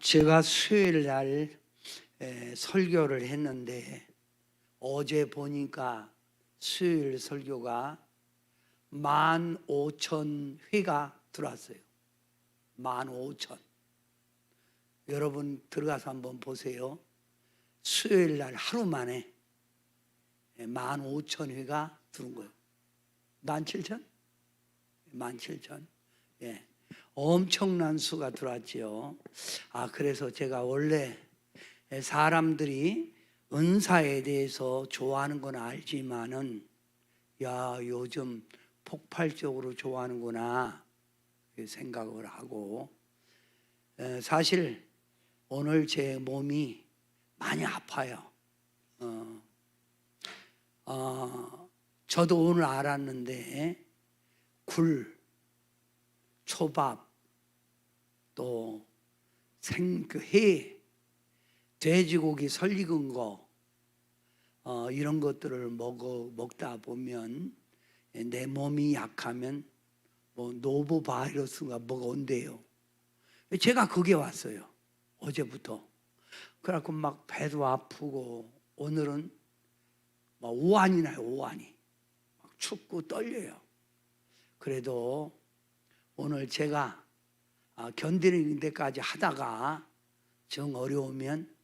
제가 수요일 날 설교를 했는데 어제 보니까 수요일 설교가 15,000회가 들어왔어요. 15,000. 여러분 들어가서 한번 보세요. 수요일 날 하루 만에 15,000회가 들어온 거예요. 17,000? 17,000. 예. 엄청난 수가 들어왔죠. 그래서 제가 원래 사람들이 은사에 대해서 좋아하는 건 알지만은 요즘 폭발적으로 좋아하는구나 생각을 하고, 사실 오늘 제 몸이 많이 아파요. 저도 오늘 알았는데 굴, 초밥, 또 회, 돼지고기 설익은 거, 이런 것들을 먹다 보면 내 몸이 약하면 노보 바이러스가 뭐가 온대요. 제가 그게 왔어요. 어제부터. 그래갖고 막 배도 아프고, 오늘은 막 오한이 나요. 오한이 막 춥고 떨려요. 그래도 오늘 제가 견디는 데까지 하다가 정 어려우면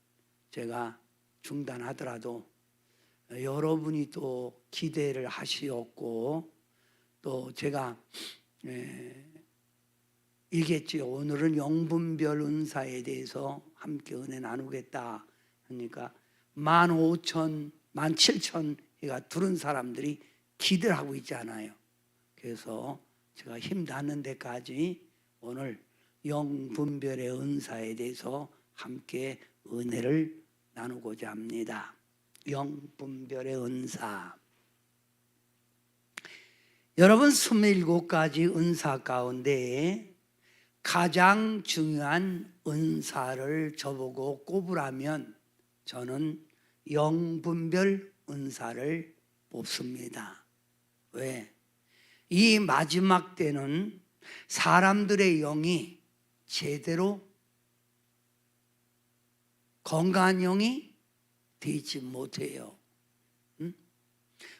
제가 중단하더라도 여러분이 또 기대를 하시었고, 또 제가 얘기했지요. 오늘은 영분별 은사에 대해서 함께 은혜 나누겠다 하니까 15,000, 17,000가 들은 사람들이 기대를 하고 있잖아요. 그래서 제가 힘 닿는 데까지 오늘 영분별의 은사에 대해서 함께 은혜를 나누고자 합니다. 영분별의 은사. 여러분, 27가지 은사 가운데 가장 중요한 은사를 저보고 꼽으라면 저는 영분별 은사를 뽑습니다. 왜? 이 마지막 때는 사람들의 영이 제대로 건강한 영이 되지 못해요.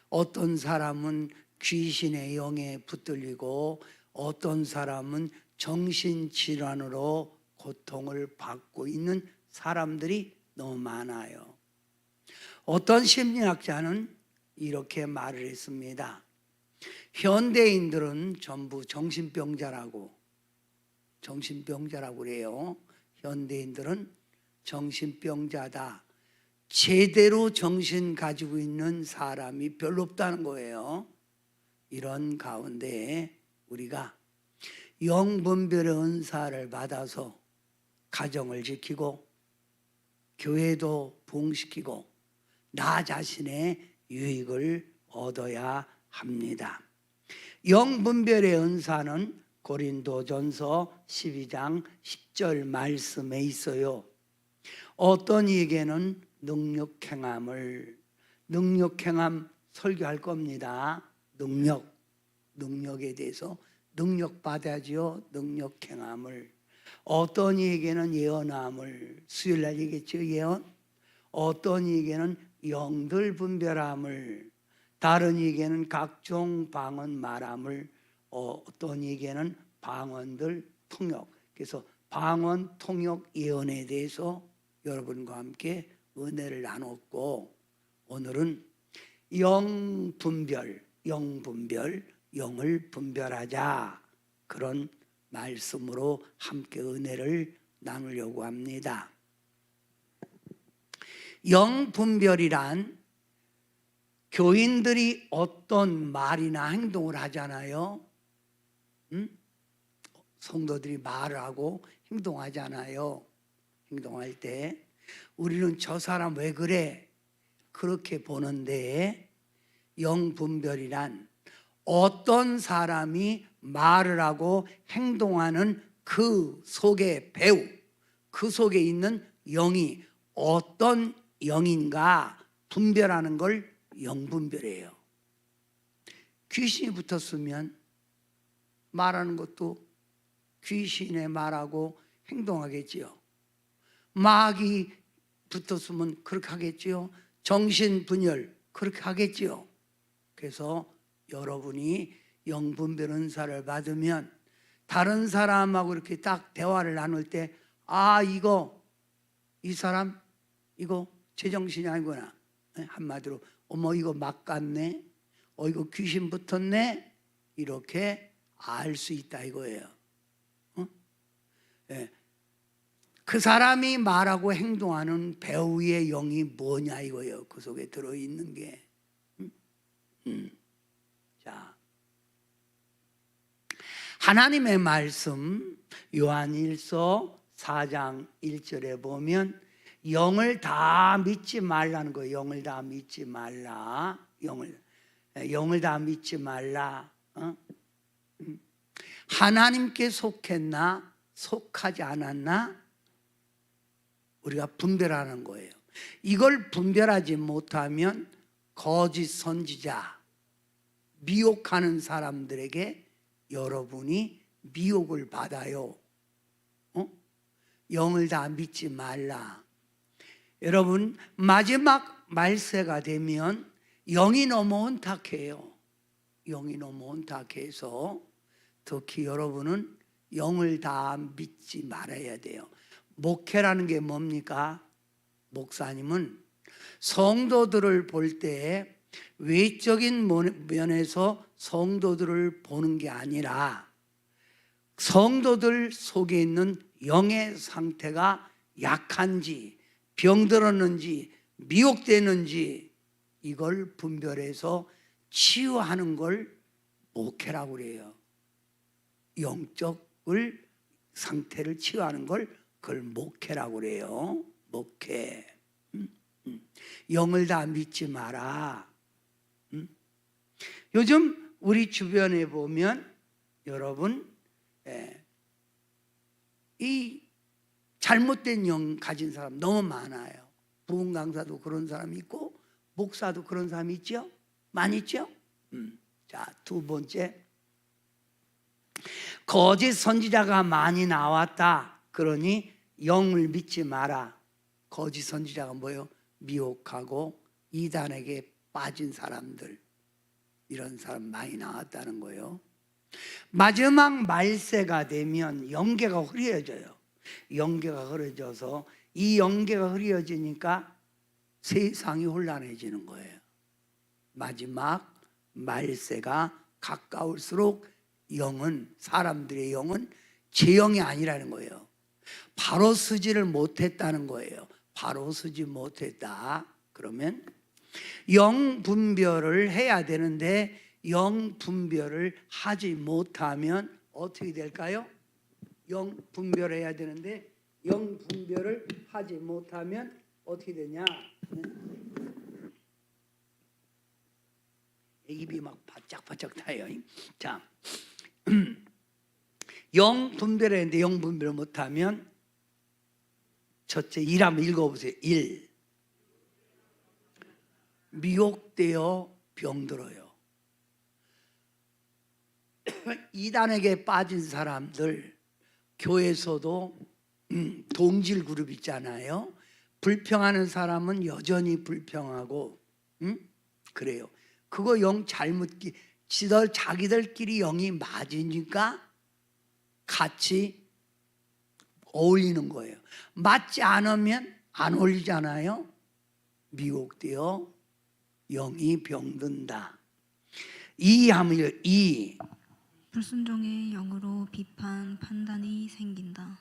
어떤 사람은 귀신의 영에 붙들리고, 어떤 사람은 정신질환으로 고통을 받고 있는 사람들이 너무 많아요. 어떤 심리학자는 이렇게 말을 했습니다. 현대인들은 전부 정신병자라고 그래요. 현대인들은 정신병자다. 제대로 정신 가지고 있는 사람이 별로 없다는 거예요. 이런 가운데 우리가 영분별의 은사를 받아서 가정을 지키고, 교회도 부흥시키고, 나 자신의 유익을 얻어야 합니다. 영분별의 은사는 고린도전서 12장 10절 말씀에 있어요. 어떤 이에게는 능력행함 설교할 겁니다. 능력에 대해서 능력 받아야지요. 능력행함을. 어떤 이에게는 예언함을, 수요일 날 얘기했죠. 예언. 어떤 이에게는 영들 분별함을, 다른 이에게는 각종 방언 말함을, 어떤 이에게는 방언들 통역. 그래서 방언, 통역, 예언에 대해서 여러분과 함께 은혜를 나눴고, 오늘은 영분별, 영을 분별하자, 그런 말씀으로 함께 은혜를 나누려고 합니다. 영분별이란 교인들이 어떤 말이나 행동을 하잖아요. 성도들이 말을 하고 행동하잖아요. 행동할 때 우리는 저 사람 왜 그래? 그렇게 보는데, 영분별이란 어떤 사람이 말을 하고 행동하는 그 속의 배우, 그 속에 있는 영이 어떤 영인가 분별하는 걸 영분별이에요. 귀신이 붙었으면 말하는 것도 귀신의 말하고 행동하겠지요. 마귀 붙었으면 그렇게 하겠지요. 정신분열 그렇게 하겠지요. 그래서 여러분이 영분별 은사를 받으면 다른 사람하고 이렇게 딱 대화를 나눌 때 이 사람 이거 제정신이 아니구나. 한마디로 어머 이거 막 갔네. 이거 귀신 붙었네. 이렇게 알 수 있다 이거예요. 예. 그 사람이 말하고 행동하는 배우의 영이 뭐냐 이거예요. 그 속에 들어있는 게. 자, 하나님의 말씀 요한일서 4장 1절에 보면 영을 다 믿지 말라는 거예요. 영을 다 믿지 말라. 영을 다 믿지 말라. 하나님께 속했나 속하지 않았나 우리가 분별하는 거예요. 이걸 분별하지 못하면 거짓 선지자, 미혹하는 사람들에게 여러분이 미혹을 받아요. 영을 다 믿지 말라. 여러분 마지막 말세가 되면 영이 너무 혼탁해요. 영이 너무 혼탁해서 특히 여러분은 영을 다 믿지 말아야 돼요. 목회라는 게 뭡니까? 목사님은 성도들을 볼 때 외적인 면에서 성도들을 보는 게 아니라 성도들 속에 있는 영의 상태가 약한지 병들었는지 미혹되는지 이걸 분별해서 치유하는 걸 목회라고 그래요. 영적을 상태를 치유하는 걸 그걸 목회라고 그래요. 목회. 영을 다 믿지 마라. 요즘 우리 주변에 보면 여러분 이 잘못된 영 가진 사람 너무 많아요. 부흥 강사도 그런 사람이 있고 목사도 그런 사람이 있죠? 많이 있죠? 자, 두 번째 거짓 선지자가 많이 나왔다. 그러니 영을 믿지 마라. 거짓 선지자가 뭐예요? 미혹하고 이단에게 빠진 사람들, 이런 사람 많이 나왔다는 거예요. 마지막 말세가 되면 영계가 흐려져요. 영계가 흐려져서 이 영계가 흐려지니까 세상이 혼란해지는 거예요. 마지막 말세가 가까울수록 영은, 사람들의 영은 제 영이 아니라는 거예요. 바로 서지를 못했다는 거예요. 바로 서지 못했다. 그러면 영 분별을 해야 되는데 영 분별을 하지 못하면 어떻게 될까요? 영 분별해야 되는데 영 분별을 하지 못하면 어떻게 되냐? 입이 막 바짝바짝 타요. 자, 영 분별해야 되는데 영 분별을 못하면 첫째 1 한번 읽어보세요. 1. 미혹되어 병들어요. 이단에게 빠진 사람들 교회에서도 동질 그룹 있잖아요. 불평하는 사람은 여전히 불평하고 그래요. 그거 영 잘못 자기들끼리 영이 맞으니까 같이 어울리는 거예요. 맞지 않으면 안 어울리잖아요. 미혹되어 영이 병든다. 2 하면 2. 불순종의 영으로 비판, 판단이 생긴다.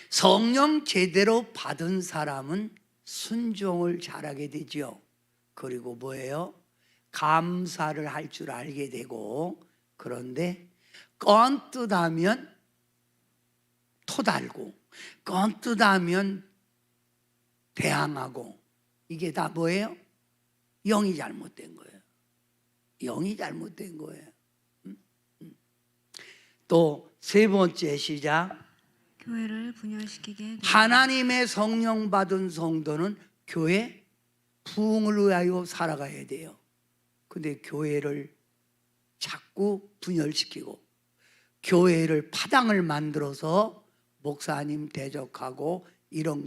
성령 제대로 받은 사람은 순종을 잘하게 되죠. 그리고 뭐예요? 감사를 할 줄 알게 되고, 그런데 껌뜯하면 토달고 껌뜯하면 대항하고, 이게 다 뭐예요? 영이 잘못된 거예요. 영이 잘못된 거예요. 또 세 번째 시작. 교회를 분열시키게 된다. 하나님의 성령 받은 성도는 교회 부흥을 위하여 살아가야 돼요. 근데 교회를 자꾸 분열시키고 교회를 파당을 만들어서 목사님 대적하고 이런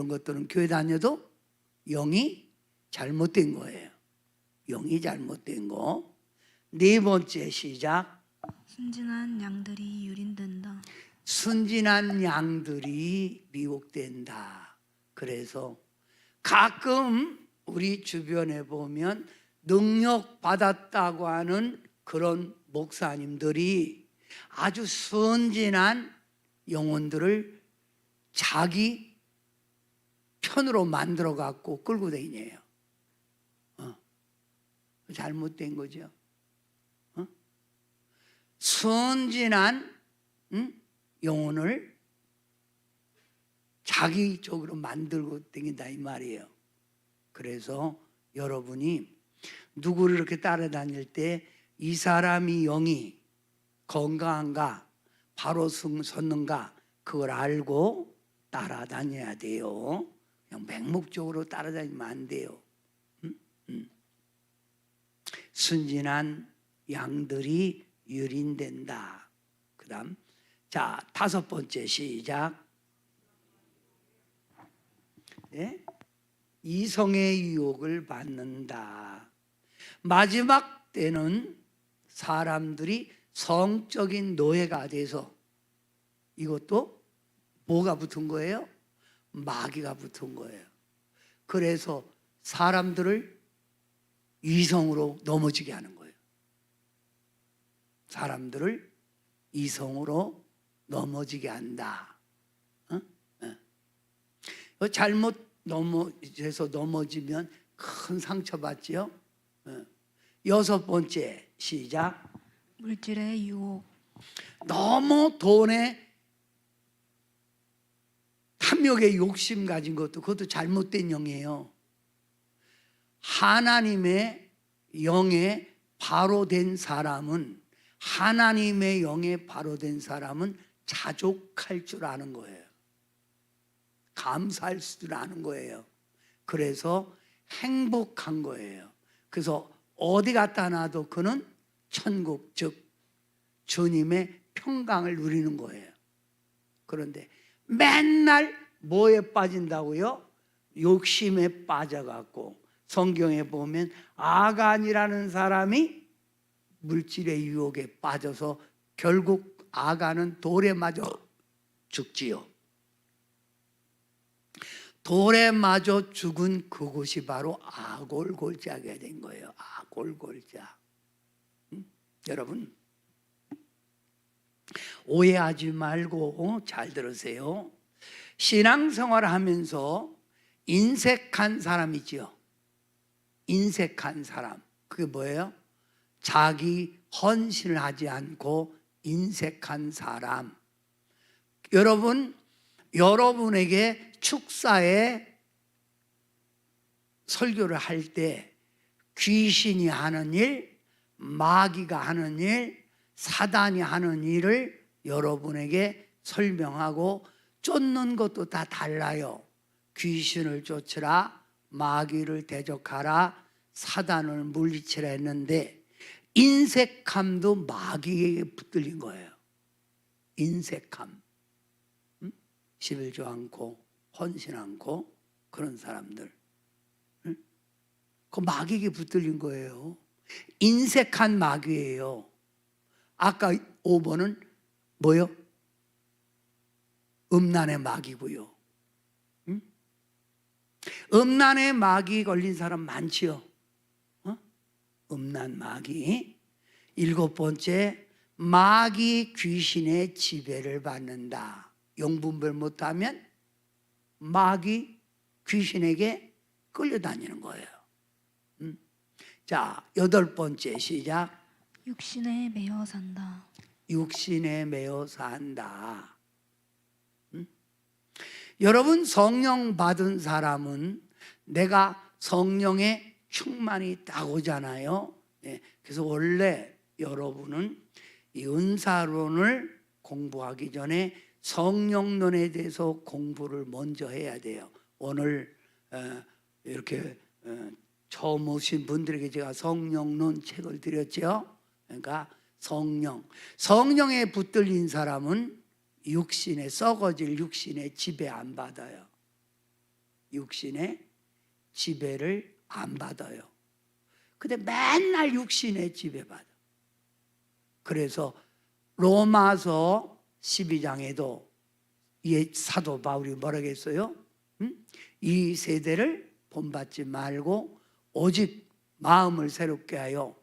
것들은 교회 다녀도 영이 잘못된 거예요. 영이 잘못된 거. 네 번째 시작. 순진한 양들이 유린된다. 순진한 양들이 미혹된다. 그래서 가끔 우리 주변에 보면 능력 받았다고 하는 그런 목사님들이 아주 순진한 영혼들을 자기 편으로 만들어 갖고 끌고 다니네요. 잘못된 거죠. 순진한 영혼을 자기 쪽으로 만들고 다닌다 이 말이에요. 그래서 여러분이 누구를 이렇게 따라다닐 때 이 사람이 영이 건강한가 바로 섰는가 그걸 알고 따라다녀야 돼요. 그냥 맹목적으로 따라다니면 안 돼요. 순진한 양들이 유린된다. 그 다음 자 5번째 시작. 네? 이성의 유혹을 받는다. 마지막 때는 사람들이 성적인 노예가 돼서 이것도 뭐가 붙은 거예요? 마귀가 붙은 거예요. 그래서 사람들을 이성으로 넘어지게 하는 거예요. 사람들을 이성으로 넘어지게 한다. 잘못 넘어지면 큰 상처받지요. 6번째 시작. 물질의 유혹. 너무 돈에 탐욕에 욕심 가진 그것도 잘못된 영이에요. 하나님의 영에 바로 된 사람은 자족할 줄 아는 거예요. 감사할 줄 아는 거예요. 그래서 행복한 거예요. 그래서 어디 갖다 놔도 그는 천국, 즉 주님의 평강을 누리는 거예요. 그런데 맨날 뭐에 빠진다고요? 욕심에 빠져갖고 성경에 보면 아간이라는 사람이 물질의 유혹에 빠져서 결국 아간은 돌에 맞아 죽지요. 돌에 맞아 죽은 그곳이 바로 아골골자가 된 거예요. 아골골자. 여러분 오해하지 말고 잘 들으세요. 신앙생활을 하면서 인색한 사람이지요. 인색한 사람. 그게 뭐예요? 자기 헌신을 하지 않고 인색한 사람. 여러분에게 축사에 설교를 할 때 귀신이 하는 일, 마귀가 하는 일, 사단이 하는 일을 여러분에게 설명하고 쫓는 것도 다 달라요. 귀신을 쫓으라, 마귀를 대적하라, 사단을 물리치라 했는데 인색함도 마귀에게 붙들린 거예요. 인색함. 11조 않고 헌신 않고 그런 사람들. 그 마귀에게 붙들린 거예요. 인색한 마귀예요. 아까 5번은 뭐요? 음란의 마귀고요. 음란의 마귀 걸린 사람 많지요. 음란 마귀. 7번째, 마귀 귀신의 지배를 받는다. 영분별 못하면 마귀 귀신에게 끌려다니는 거예요. 자, 8번째 시작. 육신에 매여 산다. 육신에 매여 산다. 여러분 성령 받은 사람은 내가 성령의 충만이 있다고잖아요. 그래서 원래 여러분은 이 은사론을 공부하기 전에 성령론에 대해서 공부를 먼저 해야 돼요. 오늘 이렇게 처음 오신 분들에게 제가 성령론 책을 드렸죠. 그러니까 성령에 붙들린 사람은 육신의 썩어질 육신의 지배 안 받아요. 육신의 지배를 안 받아요. 근데 맨날 육신의 지배받아. 그래서 로마서 12장에도 이 사도 바울이 뭐라고 했어요? 이 세대를 본받지 말고 오직 마음을 새롭게 하여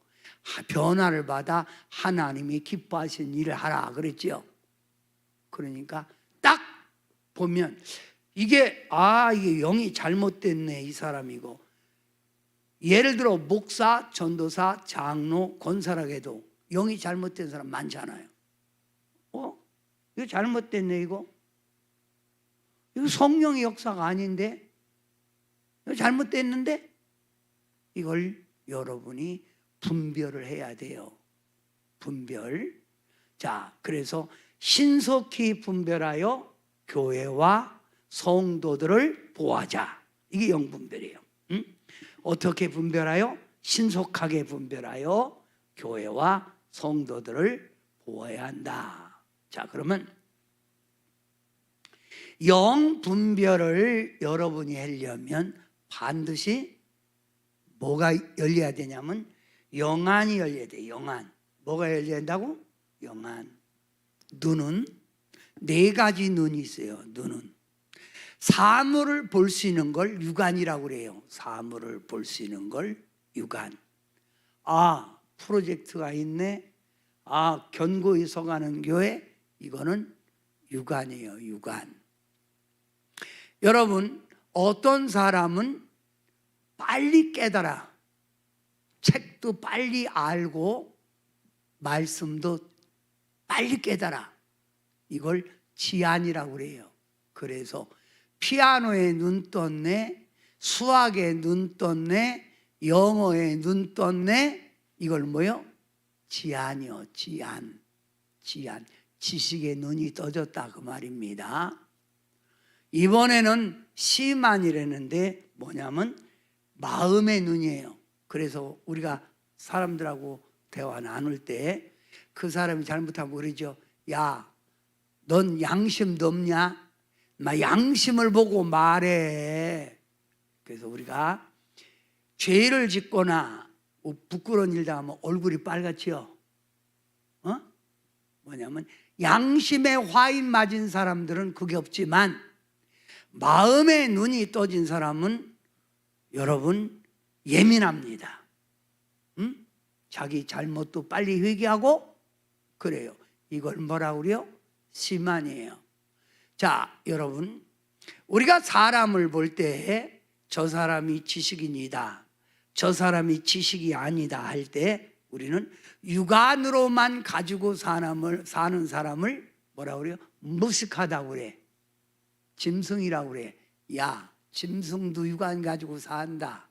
변화를 받아 하나님이 기뻐하신 일을 하라 그랬지요. 그러니까 딱 보면 이게 이게 영이 잘못됐네 이 사람이고, 예를 들어 목사, 전도사, 장로, 권사라게도 영이 잘못된 사람 많잖아요. 이거 잘못됐네 이거 성령의 역사가 아닌데, 이거 잘못됐는데, 이걸 여러분이 분별을 해야 돼요. 분별. 자, 그래서 신속히 분별하여 교회와 성도들을 보호하자. 이게 영분별이에요. 어떻게 분별하여? 신속하게 분별하여 교회와 성도들을 보호해야 한다. 자, 그러면 영 분별을 여러분이 하려면 반드시 뭐가 열려야 되냐면 영안이 열려야 돼요. 영안. 뭐가 열려야 된다고? 영안. 눈은 네 가지 눈이 있어요. 눈은 사물을 볼 수 있는 걸 육안이라고 그래요. 사물을 볼 수 있는 걸 육안. 프로젝트가 있네. 견고히 서가는 교회. 이거는 육안이에요. 육안. 여러분, 어떤 사람은 빨리 깨달아. 책도 빨리 알고 말씀도 빨리 깨달아. 이걸 지안이라고 그래요. 그래서 피아노에 눈 떴네, 수학에 눈 떴네, 영어에 눈 떴네. 이걸 뭐요? 지안이요. 지안. 지안. 지식의 눈이 떠졌다 그 말입니다. 이번에는 시만이라는데 뭐냐면 마음의 눈이에요. 그래서 우리가 사람들하고 대화 나눌 때 그 사람이 잘못하면 그러죠. 야, 넌 양심도 없냐? 양심을 보고 말해. 그래서 우리가 죄를 짓거나 부끄러운 일 당하면 얼굴이 빨갛지요. 뭐냐면 양심에 화인 맞은 사람들은 그게 없지만 마음의 눈이 떠진 사람은 여러분 예민합니다. 자기 잘못도 빨리 회개하고 그래요. 이걸 뭐라고 그래요? 시만이에요. 자, 여러분, 우리가 사람을 볼 때 저 사람이 지식인이다, 저 사람이 지식이 아니다 할 때 우리는 육안으로만 가지고 사는 사람을 뭐라고 그래요? 무식하다고 그래. 짐승이라고 그래. 야, 짐승도 육안 가지고 산다.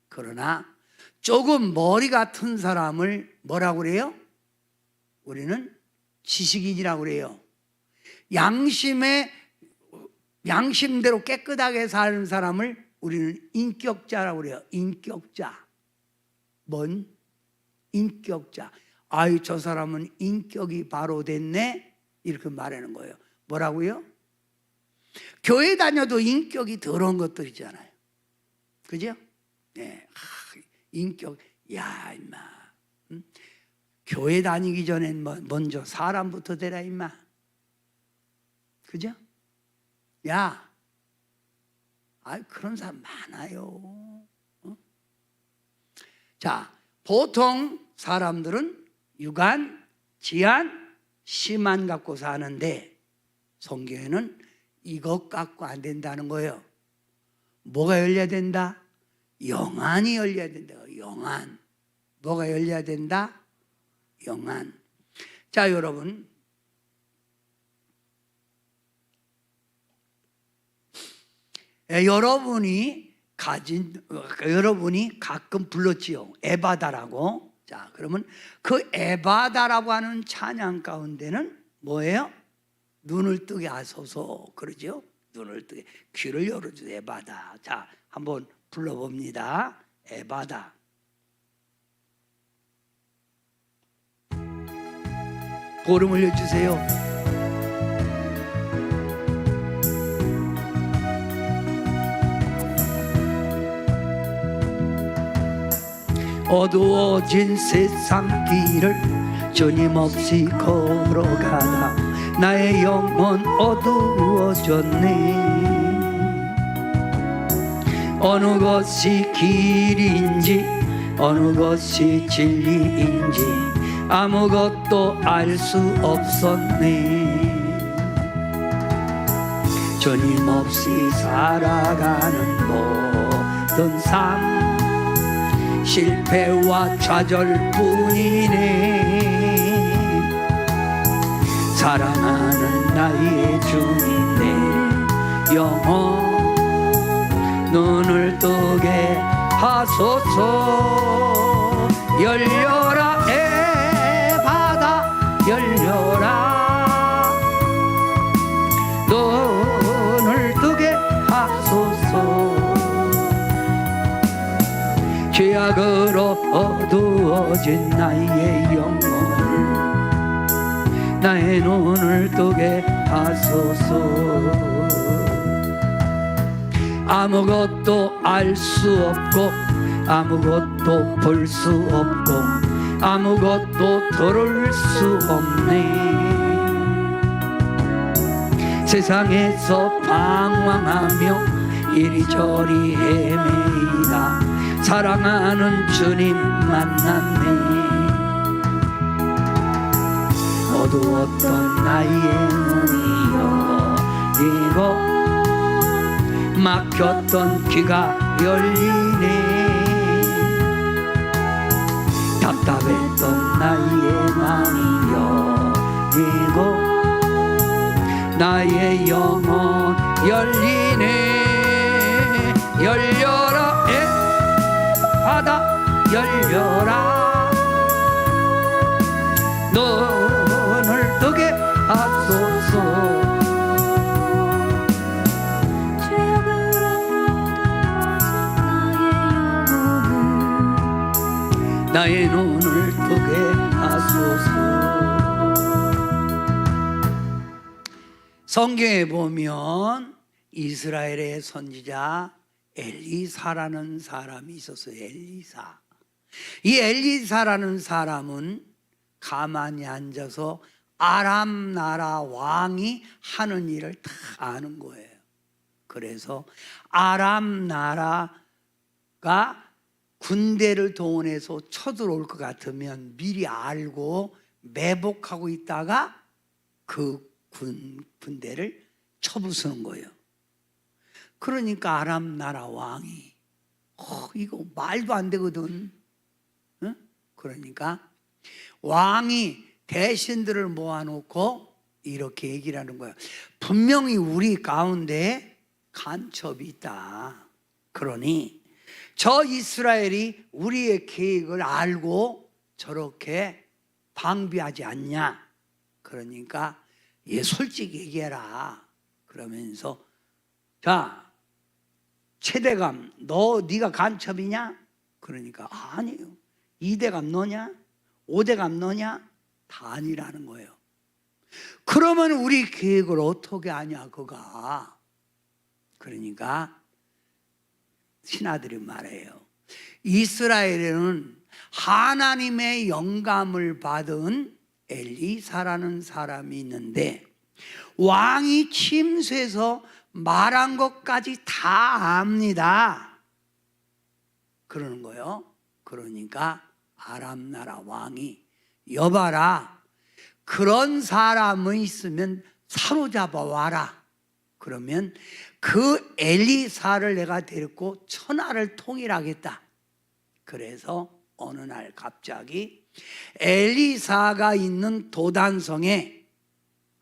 그러나 조금 머리가 튼 사람을 뭐라고 그래요? 우리는 지식인이라고 그래요. 양심대로 깨끗하게 사는 사람을 우리는 인격자라고 그래요. 인격자. 뭔? 인격자. 저 사람은 인격이 바로 됐네. 이렇게 말하는 거예요. 뭐라고요? 교회 다녀도 인격이 더러운 것들이잖아요. 그죠? 네. 인격. 야, 임마. 교회 다니기 전엔 먼저 사람부터 되라, 임마. 그죠? 야, 그런 사람 많아요. 자, 보통 사람들은 육안, 지안, 시만 갖고 사는데 성경에는 이것 갖고 안 된다는 거예요. 뭐가 열려야 된다? 영안이 열려야 된다. 영안. 뭐가 열려야 된다? 영안. 자, 여러분, 여러분이 가끔 불렀지요. 에바다라고. 자, 그러면 그 에바다라고 하는 찬양 가운데는 뭐예요? 눈을 뜨게 하소서. 그러죠? 눈을 뜨게. 귀를 열어주세요. 에바다. 자, 한번 불러봅니다. 에바다. 보름 올려주세요. 어두워진 세상 길을 주님 없이 걸어가다 나의 영혼 어두워졌네. 어느 것이 길인지 어느 것이 진리인지 아무것도 알 수 없었네. 주님 없이 살아가는 모든 삶 실패와 좌절뿐이네. 사랑하는 나의 주님 내 영혼 눈을 뜨게 하소서. 열려라 에 바다 열려라 눈을 뜨게 하소서. 죄악으로 어두워진 나의 영혼을 나의 눈을 뜨게 하소서. 아무것도 알 수 없고 아무것도 볼 수 없고 아무것도 들을 수 없네. 세상에서 방황하며 이리저리 헤매이다 사랑하는 주님 만났네. 어두웠던 나의 눈이 열리고 막혔던 귀가 열리네. 답답했던 나의 마음이 열리고 나의 영혼 열리네. 열려라 에 바다 열려라 눈을 뜨게 하소서. 나의 눈을 뜨게 하소서. 성경에 보면 이스라엘의 선지자 엘리사라는 사람이 있었어요. 엘리사. 이 엘리사라는 사람은 가만히 앉아서 아람 나라 왕이 하는 일을 다 아는 거예요. 그래서 아람 나라가 군대를 동원해서 쳐들어올 것 같으면 미리 알고 매복하고 있다가 그 군대를 쳐부수는 거예요. 그러니까 아람 나라 왕이 이거 말도 안 되거든. 응? 그러니까 왕이 대신들을 모아놓고 이렇게 얘기를 하는 거예요. 분명히 우리 가운데 간첩이 있다. 그러니 저 이스라엘이 우리의 계획을 알고 저렇게 방비하지 않냐. 그러니까 솔직히 얘기해라. 그러면서 자 최대감 네가 간첩이냐? 그러니까 아니에요. 2대감 너냐? 5대감 너냐? 다 아니라는 거예요. 그러면 우리 계획을 어떻게 아냐 그가. 그러니까 신하들이 말해요. 이스라엘에는 하나님의 영감을 받은 엘리사라는 사람이 있는데 왕이 침수해서 말한 것까지 다 압니다. 그러는 거예요. 그러니까 아람 나라 왕이 여봐라. 그런 사람이 있으면 사로잡아 와라. 그러면 그 엘리사를 내가 데리고 천하를 통일하겠다. 그래서 어느 날 갑자기 엘리사가 있는 도단성에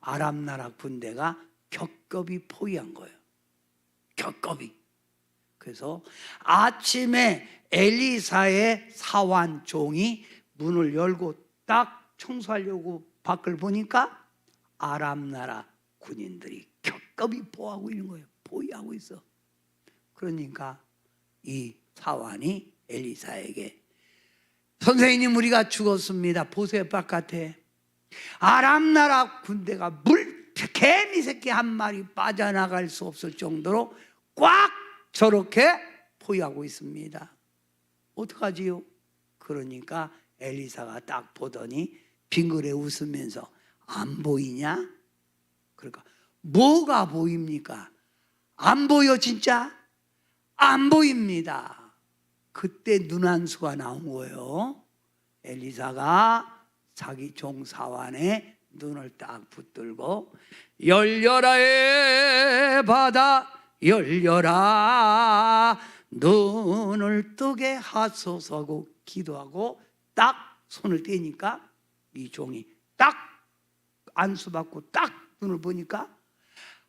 아람 나라 군대가 겹겹이 포위한 거예요. 겹겹이. 그래서 아침에 엘리사의 사환 종이 문을 열고 딱 청소하려고 밖을 보니까 아람 나라 군인들이 겹겹이 포위하고 있는 거예요. 포위하고 있어. 그러니까 이 사환이 엘리사에게 선생님 우리가 죽었습니다. 보세요 바깥에 아람 나라 군대가 개미 새끼 한 마리 빠져나갈 수 없을 정도로 꽉 저렇게 포위하고 있습니다. 어떡하지요? 그러니까 엘리사가 딱 보더니 빙그레 웃으면서 안 보이냐? 그러니까 뭐가 보입니까? 안 보여 진짜? 안 보입니다. 그때 눈안수가 나온 거예요. 엘리사가 자기 종 사환의 눈을 딱 붙들고 열려라의 바다 열려라 눈을 뜨게 하소서고 기도하고 딱 손을 떼니까 이 종이 딱 안수받고 딱 눈을 보니까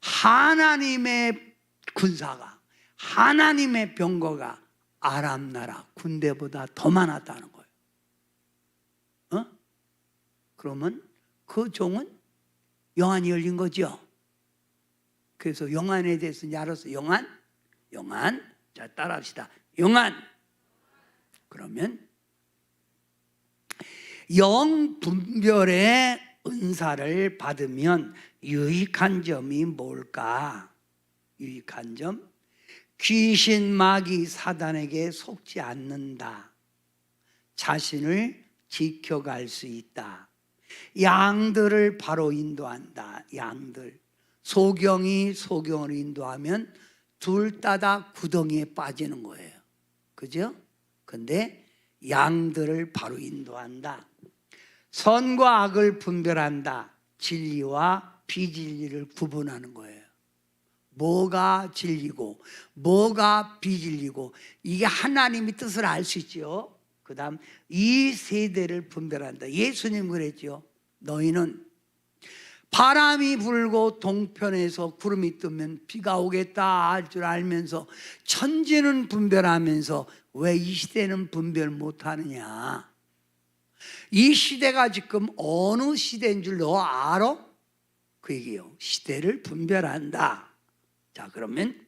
하나님의 군사가 하나님의 병거가 아람 나라 군대보다 더 많았다는 거예요. 그러면 그 종은 영안이 열린 거죠. 그래서 영안에 대해서 이제 알았어요. 영안. 자, 따라합시다. 영안. 그러면 영분별의 은사를 받으면 유익한 점이 뭘까? 유익한 점? 귀신, 마귀, 사단에게 속지 않는다. 자신을 지켜갈 수 있다. 양들을 바로 인도한다. 양들. 소경이 소경을 인도하면 둘 다 구덩이에 빠지는 거예요. 그죠? 근데 양들을 바로 인도한다. 선과 악을 분별한다. 진리와 비진리를 구분하는 거예요. 뭐가 진리고 뭐가 비진리고 이게 하나님의 뜻을 알 수 있죠. 그 다음 이 세대를 분별한다. 예수님 그랬죠. 너희는 바람이 불고 동편에서 구름이 뜨면 비가 오겠다 할 줄 알면서 천지는 분별하면서 왜 이 시대는 분별 못하느냐. 이 시대가 지금 어느 시대인 줄 너 알아? 그 얘기예요. 시대를 분별한다. 자, 그러면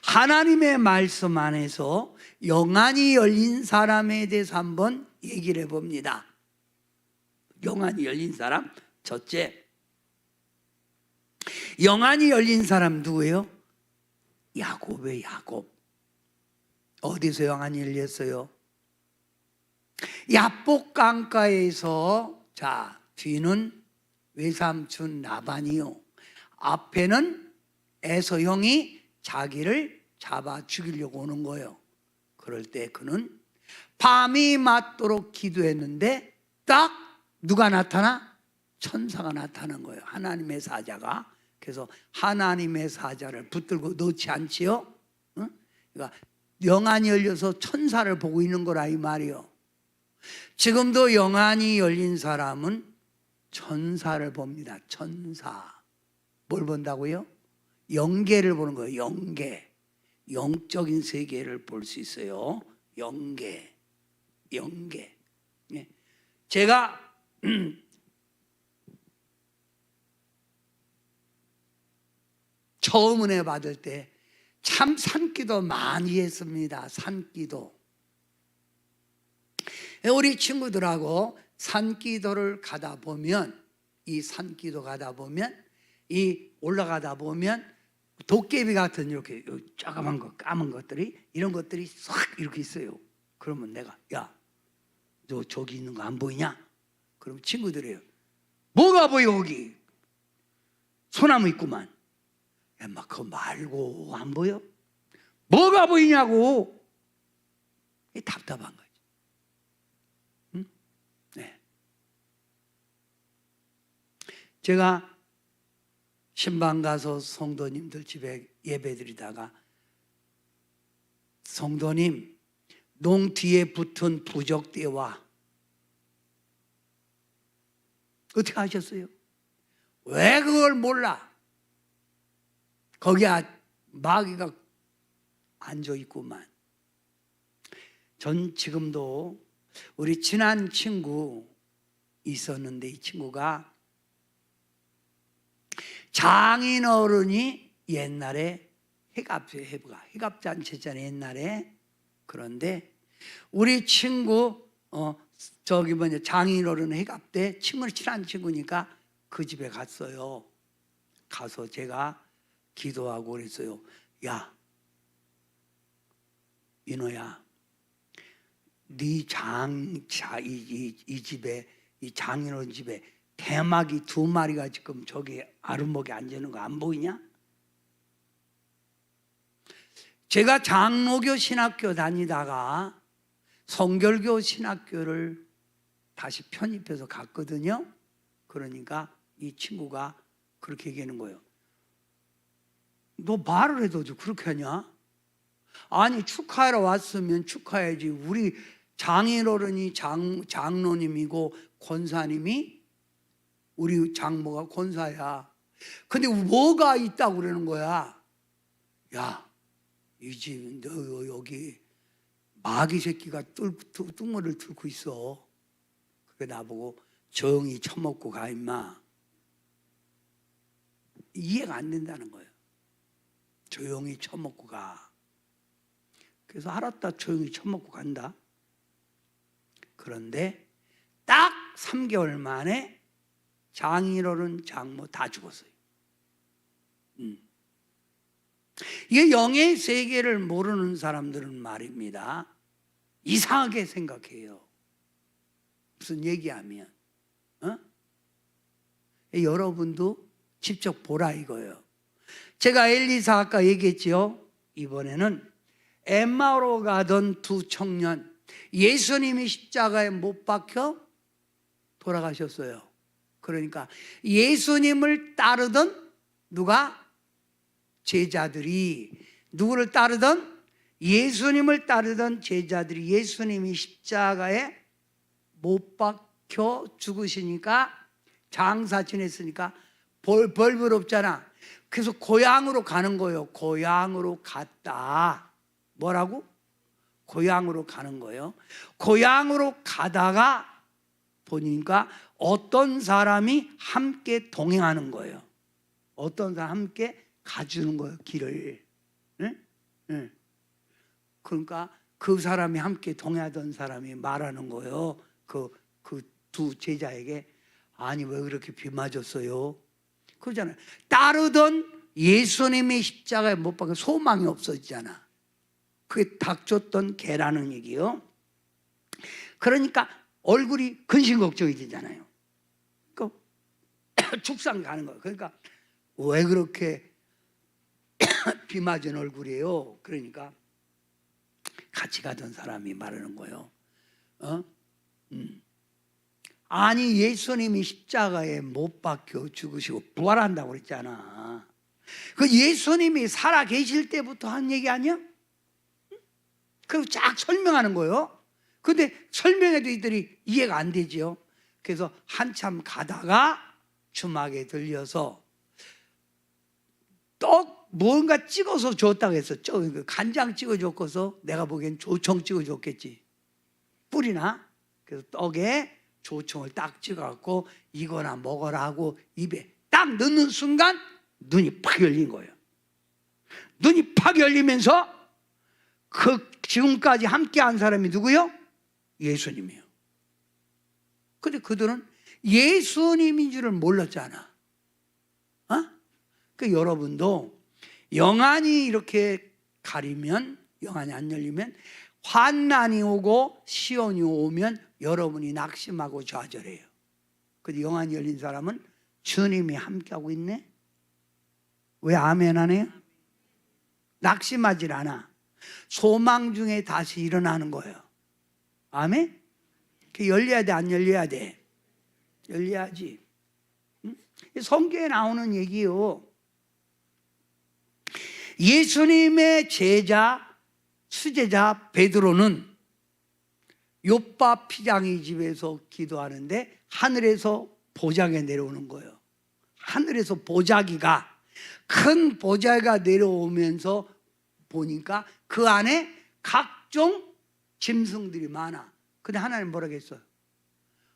하나님의 말씀 안에서 영안이 열린 사람에 대해서 한번 얘기를 해봅니다. 영안이 열린 사람 첫째, 영안이 열린 사람 누구예요? 야곱의 야곱. 어디서 영안이 열렸어요? 야복 강가에서. 자, 뒤는 외삼촌 라반이요, 앞에는 에서 형이 자기를 잡아 죽이려고 오는 거예요. 그럴 때 그는 밤이 맞도록 기도했는데 딱 누가 나타나? 천사가 나타난 거예요. 하나님의 사자가. 그래서 하나님의 사자를 붙들고 놓지 않지요. 응? 그러니까 영안이 열려서 천사를 보고 있는 거라 이 말이요. 지금도 영안이 열린 사람은 천사를 봅니다. 천사. 뭘 본다고요? 영계를 보는 거예요. 영계. 영적인 세계를 볼 수 있어요. 영계. 영계. 예. 제가 처음 은혜 받을 때 참 산기도 많이 했습니다. 산기도. 우리 친구들하고 산기도를 가다 보면, 이 산기도 가다 보면, 이 올라가다 보면 도깨비 같은 이렇게 조그만 거, 까만 것들이, 이런 것들이 싹 이렇게 있어요. 그러면 내가, 야, 너 저기 있는 거 안 보이냐? 그럼 친구들이에요. 뭐가 보여 거기? 소나무 있구만. 야, 막 그거 말고 안 보여? 뭐가 보이냐고? 답답한 거지. 응? 네. 제가 신방 가서 성도님들 집에 예배드리다가, 성도님, 농 뒤에 붙은 부적대와 어떻게 하셨어요? 왜 그걸 몰라? 거기 마귀가 앉아있구만. 전 지금도 우리 친한 친구 있었는데, 이 친구가 장인 어른이 옛날에 해갑잔치잖아요, 옛날에. 그런데 우리 친구 장인 어른 해갑 때 친구는 친한 친구니까 그 집에 갔어요. 가서 제가 기도하고 그랬어요. 야, 민호야, 이 집에, 이 장인어른 집에 대마귀 2마리가 지금 저기 아랫목에 앉아 있는 거 안 보이냐? 제가 장로교 신학교 다니다가 성결교 신학교를 다시 편입해서 갔거든요. 그러니까 이 친구가 그렇게 얘기하는 거예요. 너 말을 해도 그렇게 하냐? 아니, 축하하러 왔으면 축하해야지. 우리 장인어른이 장로님이고 권사님이, 우리 장모가 권사야. 근데 뭐가 있다고 그러는 거야? 야, 이 집, 너 여기 마귀 새끼가 뚱어를 뚫고 있어. 그게 나보고 조용히 처먹고 가 임마. 이해가 안 된다는 거예요. 조용히 처먹고 가. 그래서 알았다, 조용히 처먹고 간다. 그런데 딱 3개월 만에 장인어른, 장모 다 죽었어요. 이게 영의 세계를 모르는 사람들은 말입니다, 이상하게 생각해요. 무슨 얘기하면 여러분도 직접 보라 이거예요. 제가 엘리사 아까 얘기했죠. 이번에는 엠마오로 가던 2 청년, 예수님이 십자가에 못 박혀 돌아가셨어요. 그러니까 예수님을 따르던 누가? 제자들이. 누구를 따르던? 예수님을 따르던 제자들이 예수님이 십자가에 못 박혀 죽으시니까, 장사 지냈으니까 벌벌없잖아. 그래서 고향으로 가는 거예요. 고향으로 갔다. 뭐라고? 고향으로 가는 거예요. 고향으로 가다가 보니까 어떤 사람이 함께 동행하는 거예요. 어떤 사람 함께 가주는 거예요, 길을. 응? 그러니까 그 사람이 함께 동행하던 사람이 말하는 거예요. 그 2 제자에게, 아니 왜 그렇게 비 맞았어요? 그러잖아요. 따르던 예수님이 십자가에 못 박혀 소망이 없어지잖아. 그게 닥쳤던 개라는 얘기요. 그러니까 얼굴이 근심걱정이 되잖아요. 그 축상 가는 거예요. 그러니까 왜 그렇게 비 맞은 얼굴이에요? 그러니까 같이 가던 사람이 말하는 거예요. 아니, 예수님이 십자가에 못 박혀 죽으시고 부활한다고 그랬잖아. 그 예수님이 살아 계실 때부터 한 얘기 아니야? 그리고 쫙 설명하는 거예요. 근데 설명해도 이들이 이해가 안 되죠. 그래서 한참 가다가 주막에 들려서 떡 뭔가 찍어서 줬다고 했어. 간장 찍어줬고서 내가 보기엔 조청 찍어줬겠지. 뿌리나? 그래서 떡에 조청을 딱 찍어갖고 이거나 먹어라 하고 입에 딱 넣는 순간 눈이 팍 열린 거예요. 눈이 팍 열리면서 그 지금까지 함께한 사람이 누구요? 예수님이요. 근데 그들은 예수님인 줄을 몰랐잖아. 그 여러분도 영안이 이렇게 가리면, 영안이 안 열리면, 환난이 오고 시온이 오면 여러분이 낙심하고 좌절해요. 근데 영안이 열린 사람은 주님이 함께하고 있네. 왜 아멘 안 해요? 낙심하질 않아. 소망 중에 다시 일어나는 거예요. 아멘? 그 열려야 돼, 안 열려야 돼? 열려야지. 성경에 나오는 얘기요. 예수님의 제자, 수제자 베드로는 욥바 피장이 집에서 기도하는데 하늘에서 보자기가 내려오는 거예요. 하늘에서 보자기가, 큰 보자기가 내려오면서 보니까 그 안에 각종 짐승들이 많아. 근데 하나님 뭐라고 했어요?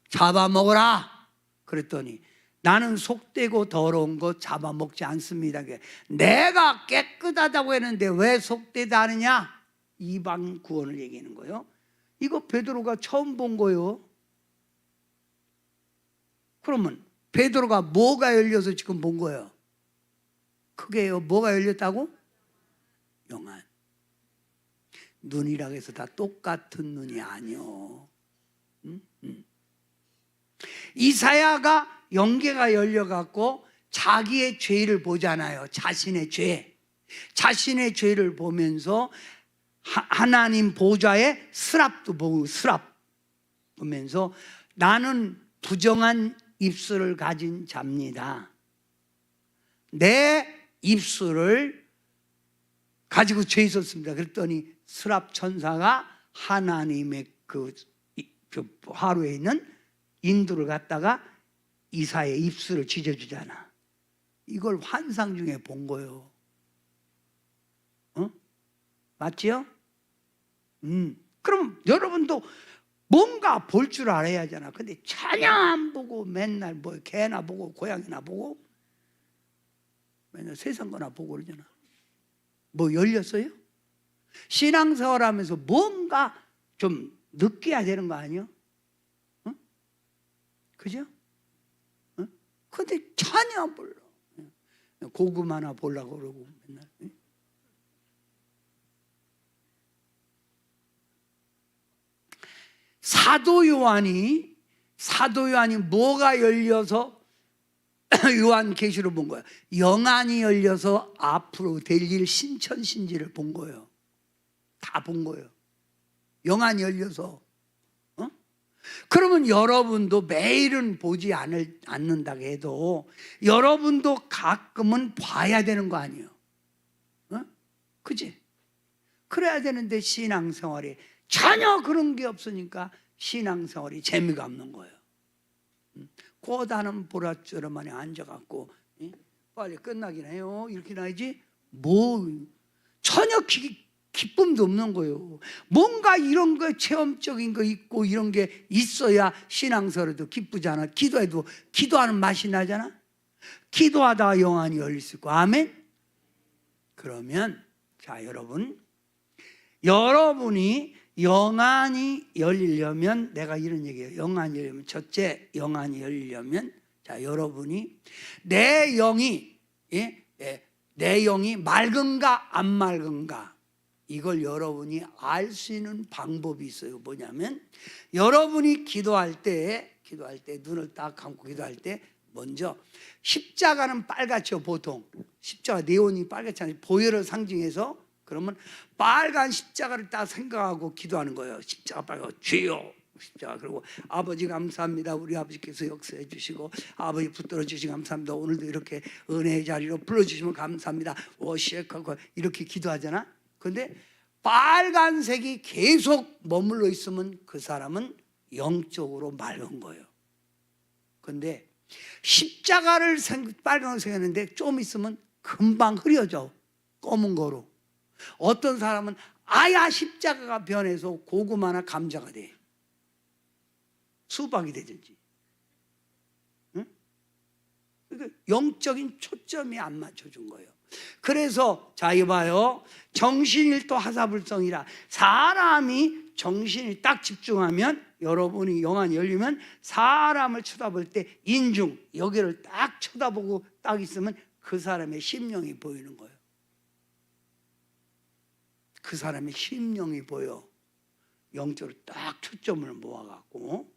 잡아먹어라. 그랬더니 나는 속되고 더러운 것 잡아먹지 않습니다. 내가 깨끗하다고 했는데 왜 속되다 하느냐? 이방 구원을 얘기하는 거예요. 이거 베드로가 처음 본 거예요. 그러면 베드로가 뭐가 열려서 지금 본 거예요? 그게요. 뭐가 열렸다고? 영안. 눈이라고 해서 다 똑같은 눈이 아니요. 이사야가 영계가 열려갖고 자기의 죄를 보잖아요. 자신의 죄를 보면서 하나님 보좌의 스랍도 보고, 스랍 보면서 나는 부정한 입술을 가진 자입니다. 내 입술을 가지고 죄 있었습니다. 그랬더니 스랍 천사가 하나님의 그 하루에 있는 인두를 갖다가 이사의 입술을 찢어주잖아. 이걸 환상 중에 본 거예요. 맞지요? 그럼 여러분도 뭔가 볼 줄 알아야 하잖아. 근데 전혀 안 보고 맨날 뭐 개나 보고 고양이나 보고 맨날 세상 거나 보고 그러잖아. 뭐 열렸어요? 신앙생활 하면서 뭔가 좀 느껴야 되는 거 아니에요? 그죠? 근데 전혀 안 몰라. 고금 하나 보려고 그러고 맨날. 사도 요한이 뭐가 열려서 요한계시로 본 거야? 영안이 열려서 앞으로 될 일 신천신지를 본 거예요. 다 본 거예요. 영안이 열려서. 그러면 여러분도 매일은 보지 않는다고 해도 여러분도 가끔은 봐야 되는 거 아니에요? 그치? 그래야 되는데 신앙생활에 전혀 그런 게 없으니까 신앙생활이 재미가 없는 거예요. 고단한 보라처럼만에 앉아갖고 빨리 끝나긴 해요 이렇게 나야지 뭐 전혀 기쁨도 없는 거예요. 뭔가 이런 거 체험적인 거 있고 이런 게 있어야 신앙생활에도 기쁘잖아. 기도해도 기도하는 맛이 나잖아. 기도하다가 영안이 열릴 수 있고. 아멘. 그러면 자 여러분이 영안이 열리려면 내가 이런 얘기예요. 영안이 열리려면 첫째 영안이 열리려면 자 여러분이 내 영이 맑은가 안 맑은가 이걸 여러분이 알 수 있는 방법이 있어요. 뭐냐면 여러분이 기도할 때 눈을 딱 감고 기도할 때 먼저 십자가는 빨갛죠. 보통 십자가 네온이 빨갛잖아요. 보혈을 상징해서. 그러면 빨간 십자가를 딱 생각하고 기도하는 거예요. 십자가 빨간 주여 십자가. 그리고 아버지 감사합니다. 우리 아버지께서 역사해 주시고 아버지 붙들어 주시고 감사합니다. 오늘도 이렇게 은혜의 자리로 불러주시면 감사합니다. 워시하고 이렇게 기도하잖아. 근데 빨간색이 계속 머물러 있으면 그 사람은 영적으로 맑은 거예요. 근데 십자가를 빨간색으로 생각했는데 좀 있으면 금방 흐려져. 검은 거로. 어떤 사람은 아야 십자가가 변해서 고구마나 감자가 돼. 수박이 되든지. 그러니까 영적인 초점이 안 맞춰준 거예요. 그래서 자 이봐요. 정신일도 하사불성이라. 사람이 정신이 딱 집중하면 여러분이 영안이 열리면 사람을 쳐다볼 때 인중 여기를 딱 쳐다보고 딱 있으면 그 사람의 심령이 보이는 거예요. 그 사람의 심령이 보여. 영적으로 딱 초점을 모아갖고.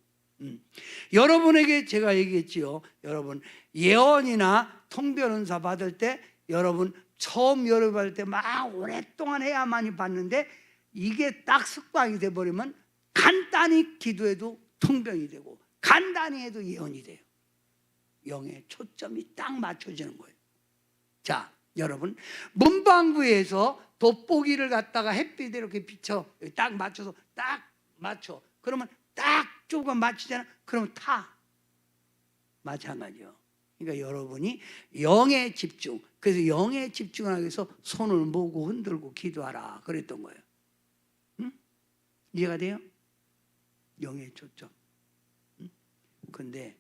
여러분에게 제가 얘기했지요. 여러분 예언이나 통변은사 받을 때 여러분 처음 여러 받을 때 막 오랫동안 해야만이 받는데 이게 딱 습관이 돼버리면 간단히 기도해도 통변이 되고 간단히 해도 예언이 돼요. 영의 초점이 딱 맞춰지는 거예요. 자 여러분 문방구에서 돋보기를 갖다가 햇빛에 이렇게 비춰 딱 맞춰서 딱 맞춰. 그러면 딱 조금 맞추잖아. 그러면 타. 마찬가지요. 그러니까 여러분이 영에 집중. 그래서 영에 집중하기 위해서 손을 모으고 흔들고 기도하라 그랬던 거예요. 응? 이해가 돼요? 영에 초점. 응? 근데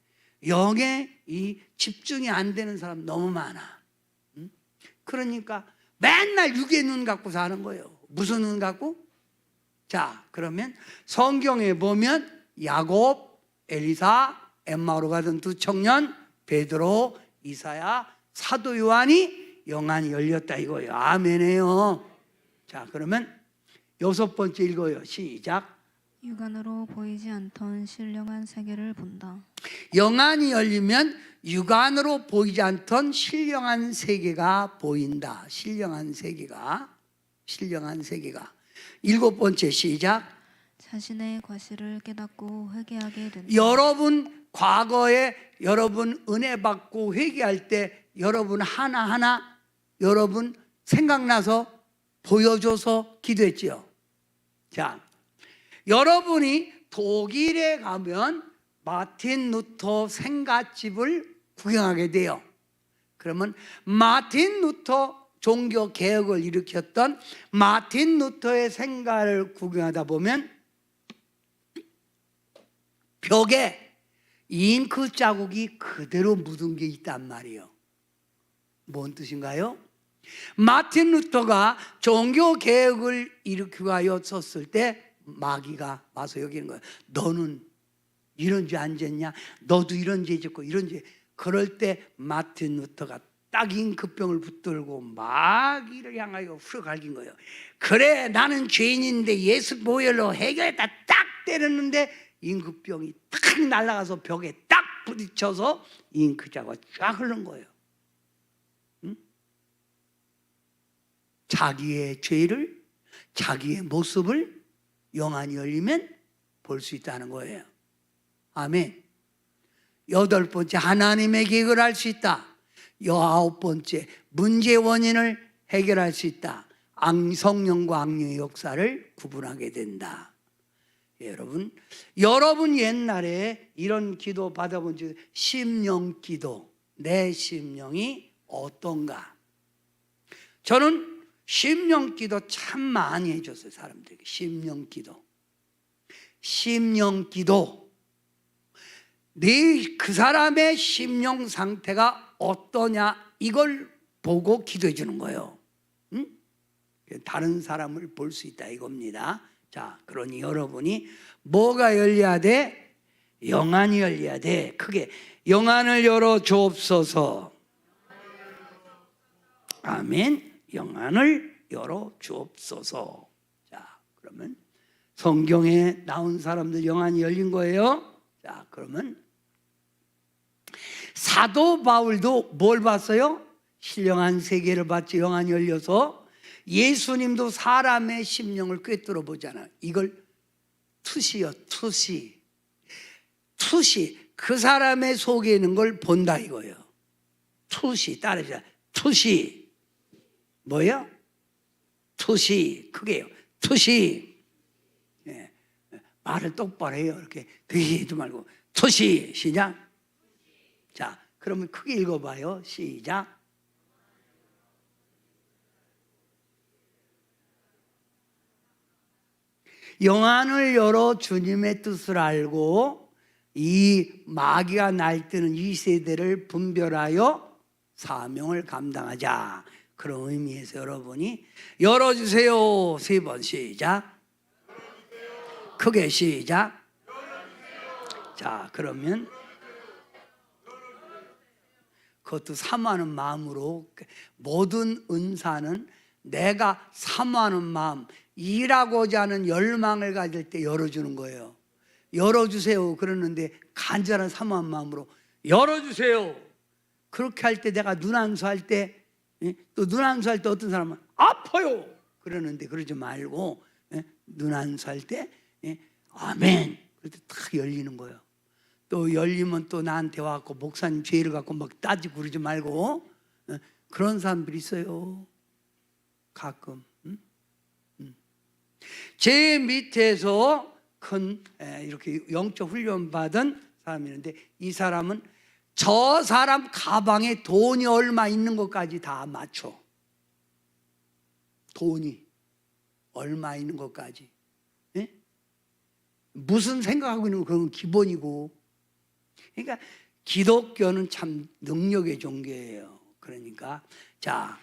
영에 이 집중이 안 되는 사람 너무 많아. 응? 그러니까 맨날 육의 눈 갖고 사는 거예요. 무슨 눈 갖고? 자, 그러면 성경에 보면 야곱, 엘리사, 엠마오로 가던 두 청년, 베드로, 이사야, 사도 요한이 영안이 열렸다 이거예요. 아멘이에요. 자, 그러면 여섯 번째 읽어요. 시작. 육안으로 보이지 않던 신령한 세계를 본다. 영안이 열리면 육안으로 보이지 않던 신령한 세계가 보인다. 신령한 세계가. 일곱 번째 시작. 자신의 과실을 깨닫고 회개하게 된다. 여러분 과거에 여러분 은혜 받고 회개할 때 여러분 하나하나 여러분 생각나서 보여줘서 기도했지요. 자, 여러분이 독일에 가면 마틴 루터 생가집을 구경하게 돼요. 그러면 마틴 루터 종교 개혁을 일으켰던 마틴 루터의 생가를 구경하다 보면 벽에 잉크 자국이 그대로 묻은 게 있단 말이에요. 뭔 뜻인가요? 마틴 루터가 종교 개혁을 일으키고 하여 섰을 때 마귀가 와서 여기는 거예요. 너는 이런 죄 안 졌냐? 너도 이런 죄 짓고 이런 죄. 그럴 때 마틴 루터가 딱 잉크병을 붙들고 마귀를 향하여 후려갈긴 거예요. 그래, 나는 죄인인데 예수 보혈로 해결했다. 딱 때렸는데 잉크병이 탁 날아가서 벽에 딱 부딪혀서 잉크 자국이 쫙 흐른 거예요. 응? 자기의 죄를, 자기의 모습을 영안이 열리면 볼 수 있다는 거예요. 아멘. 여덟 번째, 하나님의 계획을 알 수 있다. 아홉 번째, 문제 원인을 해결할 수 있다. 성령과 악령의 역사를 구분하게 된다. 여러분 옛날에 이런 기도 받아본 적, 심령 기도, 내 심령이 어떤가? 저는 심령 기도 참 많이 해줬어요. 사람들에게 심령 기도. 그 사람의 심령 상태가 어떠냐, 이걸 보고 기도해 주는 거예요. 응? 다른 사람을 볼 수 있다 이겁니다. 자, 그러니 여러분이 뭐가 열려야 돼? 영안이 열려야 돼. 크게 영안을 열어 주옵소서. 아멘. 영안을 열어 주옵소서. 자, 그러면 성경에 나온 사람들 영안이 열린 거예요. 자, 그러면 사도 바울도 뭘 봤어요? 신령한 세계를 봤지. 영안이 열려서. 예수님도 사람의 심령을 꿰뚫어 보잖아요. 이걸 투시요, 투시. 그 사람의 속에 있는 걸 본다 이거예요. 투시, 따라해보자. 투시. 뭐예요? 투시. 크게요. 투시. 예. 말을 똑바로 해요. 이렇게 드시도 말고. 투시. 시작. 자, 그러면 크게 읽어봐요. 시작. 영안을 열어 주님의 뜻을 알고 이 마귀가 날뛰는 이 세대를 분별하여 사명을 감당하자. 그런 의미에서 여러분이 열어주세요. 세 번 시작. 크게 시작. 자, 그러면 그것도 사모하는 마음으로, 모든 은사는 내가 사모하는 마음, 일하고자 하는 열망을 가질 때 열어주는 거예요. 열어주세요 그러는데 간절한 사모한 마음으로 열어주세요. 그렇게 할 때, 내가 눈안수할 때, 또 눈안수할 때 어떤 사람은 아파요 그러는데 그러지 말고, 눈안수할 때 아멘 그럴 때 탁 열리는 거예요. 또 열리면 또 나한테 와갖고 목사님 죄를 갖고 막 따지고 그러지 말고, 그런 사람들이 있어요 가끔. 제 밑에서 큰 이렇게 영적 훈련 받은 사람이 있는데, 이 사람은 저 사람 가방에 돈이 얼마 있는 것까지 다 맞춰. 돈이 얼마 있는 것까지. 예? 무슨 생각하고 있는 거 그건 기본이고. 그러니까 기독교는 참 능력의 종교예요. 그러니까 자,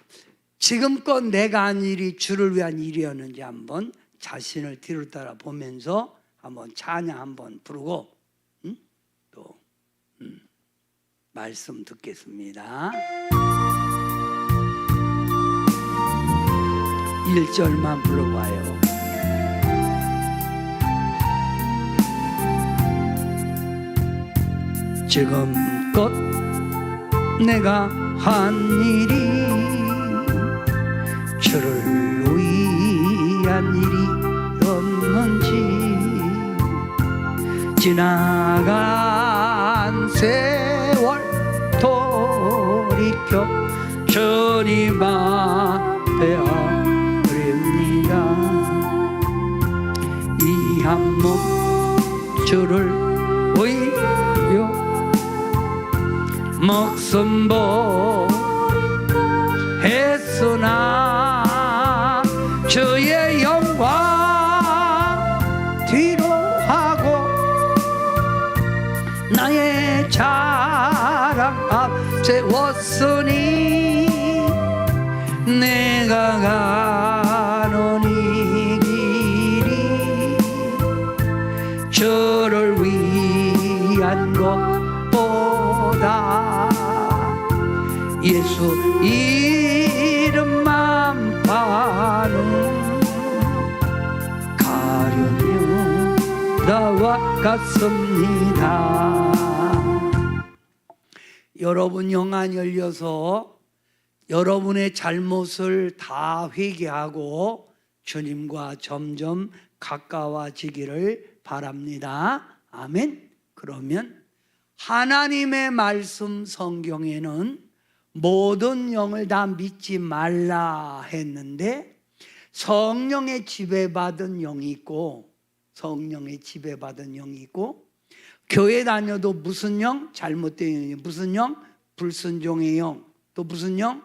지금껏 내가 한 일이 주를 위한 일이었는지 한번 자신을 뒤로 따라 보면서 한번 찬양 한번 부르고, 또 말씀 듣겠습니다. 1절만 불러봐요. 지금껏 내가 한 일이 주를 위한 일이 없는지 지나간 세월 돌이켜 주님 앞에 엎드립니다. 이 한 몸 주를 위하여 목숨 보했으나 주의 영광 뒤로 하고 나의 자랑 앞세웠으니 내가 가는 이 길이 주를 위한 것보다 예수 이름만 파는 가련며 나와 같습니다. 여러분 영안 열려서 여러분의 잘못을 다 회개하고 주님과 점점 가까워지기를 바랍니다. 아멘. 그러면 하나님의 말씀 성경에는 모든 영을 다 믿지 말라 했는데 성령의 지배받은 영이 있고 성령의 지배받은 영이 있고 교회 다녀도 무슨 영? 잘못된 영이 무슨 영? 불순종의 영. 또 무슨 영?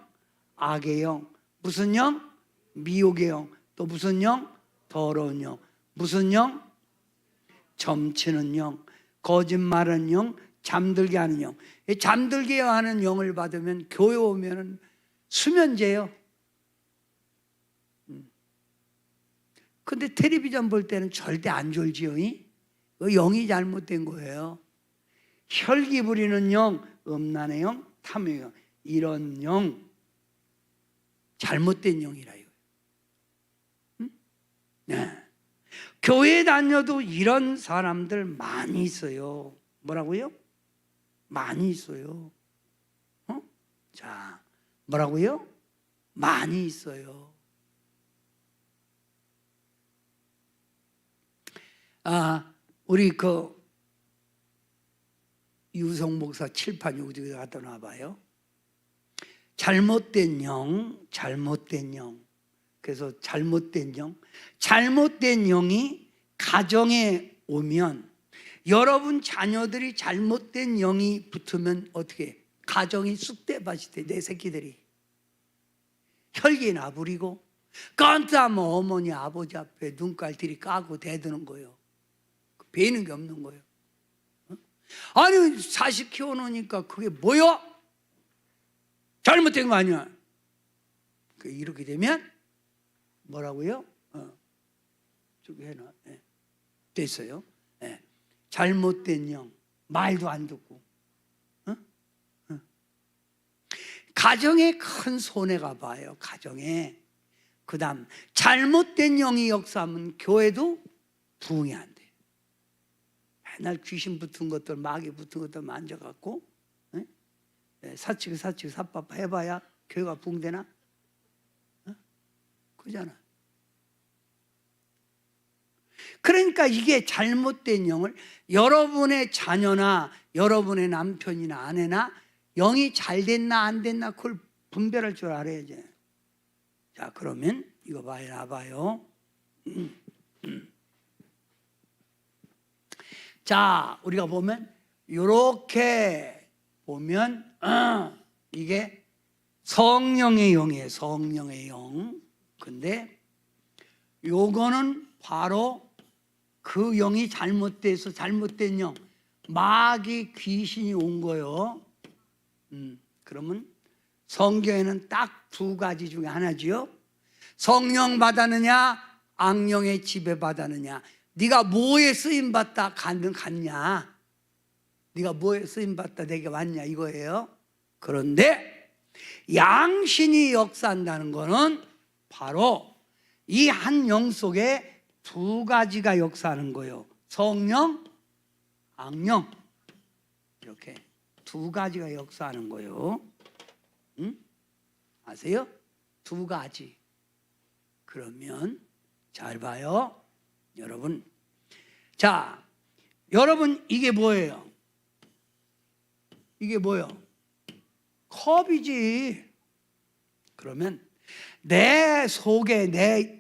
악의 영. 무슨 영? 미혹의 영. 또 무슨 영? 더러운 영. 무슨 영? 점치는 영. 거짓말하는 영. 잠들게 하는 영. 잠들게 하는 영을 받으면 교회 오면 수면제요. 근데 텔레비전 볼 때는 절대 안 졸지요. 그 영이 잘못된 거예요. 혈기 부리는 영, 음란의 영, 탐의 영, 이런 영 잘못된 영이라 이거. 네. 교회 다녀도 이런 사람들 많이 있어요. 뭐라고요? 많이 있어요. 자, 뭐라고요? 많이 있어요. 우리 유성 목사 칠판 여기 갖다 놔봐요. 잘못된 영, 잘못된 영. 그래서 잘못된 영, 잘못된 영이 가정에 오면 여러분 자녀들이 잘못된 영이 붙으면 어떻게? 가정이 쑥대밭이 돼. 내 새끼들이 혈기나 부리고 깜짝하면 어머니 아버지 앞에 눈깔들이 까고 대드는 거예요. 배는 게 없는 거예요. 아니 자식 키워놓으니까 그게 뭐야? 잘못된 거 아니야? 이렇게 되면 뭐라고요? 저기 해놔. 네. 됐어요. 네. 잘못된 영, 말도 안 듣고 가정에 큰 손해가 봐요. 가정에. 그 다음 잘못된 영이 역사하면 교회도 부흥이 안 돼. 맨날 귀신 붙은 것들, 마귀 붙은 것들 만져갖고 사치고 삿밥 해봐야 교회가 부흥되나? 그잖아. 그러니까 이게 잘못된 영을 여러분의 자녀나 여러분의 남편이나 아내나 영이 잘 됐나 안 됐나 그걸 분별할 줄 알아야지. 자, 그러면 이거 봐요. 자, 우리가 보면 이렇게 보면 이게 성령의 영이에요. 성령의 영. 근데 요거는 바로 그 영이 잘못돼서 잘못된 영, 마귀 귀신이 온 거요. 그러면 성경에는 딱 두 가지 중에 하나지요. 성령 받았느냐, 악령의 지배 받았느냐. 네가 뭐에 쓰임 받다 갔냐? 네가 뭐에 쓰임 받다 내게 왔냐 이거예요. 그런데 양신이 역사한다는 거는 바로 이 한 영 속에 두 가지가 역사하는 거예요. 성령, 악령. 이렇게 두 가지가 역사하는 거예요. 응? 아세요? 두 가지. 그러면 잘 봐요, 여러분. 자, 여러분 이게 뭐예요? 이게 뭐예요? 컵이지. 그러면 내 속에, 내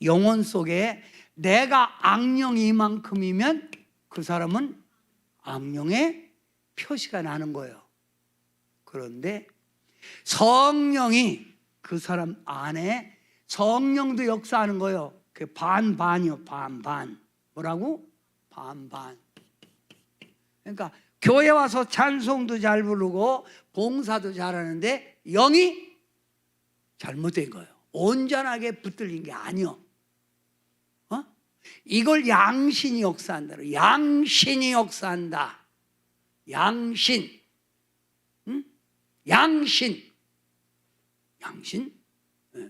영혼 속에 내가 악령이 이만큼이면 그 사람은 악령의 표시가 나는 거예요. 그런데 성령이 그 사람 안에, 성령도 역사하는 거예요. 그 반반이요. 반반. 뭐라고? 반반. 그러니까 교회 와서 찬송도 잘 부르고 봉사도 잘하는데 영이 잘못된 거예요. 온전하게 붙들린 게 아니요. 이걸 양신이 역사한다. 양신이 역사한다. 양신. 응? 양신. 양신? 네.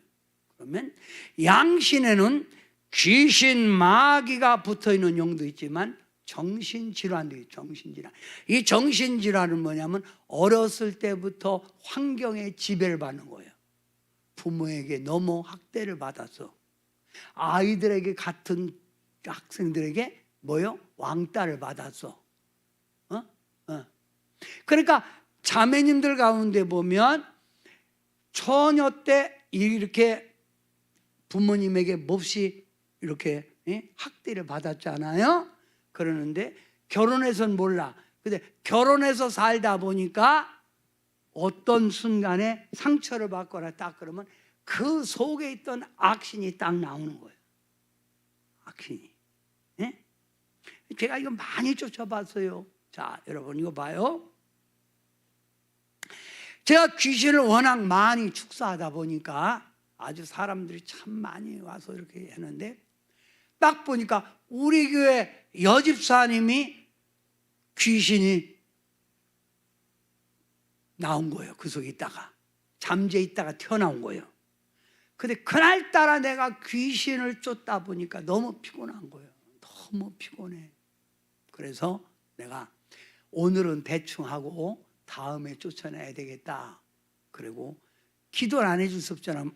그러면 양신에는 귀신, 마귀가 붙어있는 영도 있지만 정신질환도 있어요. 정신질환. 이 정신질환은 뭐냐면 어렸을 때부터 환경의 지배를 받는 거예요. 부모에게 너무 학대를 받아서, 아이들에게, 같은 학생들에게 뭐요? 왕따를 받았어. 그러니까 자매님들 가운데 보면 처녀 때 이렇게 부모님에게 몹시 이렇게 학대를 받았잖아요. 그러는데 결혼해서는 몰라. 근데 결혼해서 살다 보니까 어떤 순간에 상처를 받거나 딱 그러면 그 속에 있던 악신이 딱 나오는 거예요. 악신이. 제가 이거 많이 쫓아봤어요. 자, 여러분 이거 봐요. 제가 귀신을 워낙 많이 축사하다 보니까 아주 사람들이 참 많이 와서 이렇게 했는데, 딱 보니까 우리 교회 여집사님이 귀신이 나온 거예요. 그 속에 있다가 잠재 있다가 튀어나온 거예요. 근데 그날따라 내가 귀신을 쫓다 보니까 너무 피곤한 거예요. 너무 피곤해. 그래서 내가 오늘은 대충 하고 다음에 쫓아내야 되겠다. 그리고 기도를 안 해줄 수 없잖아.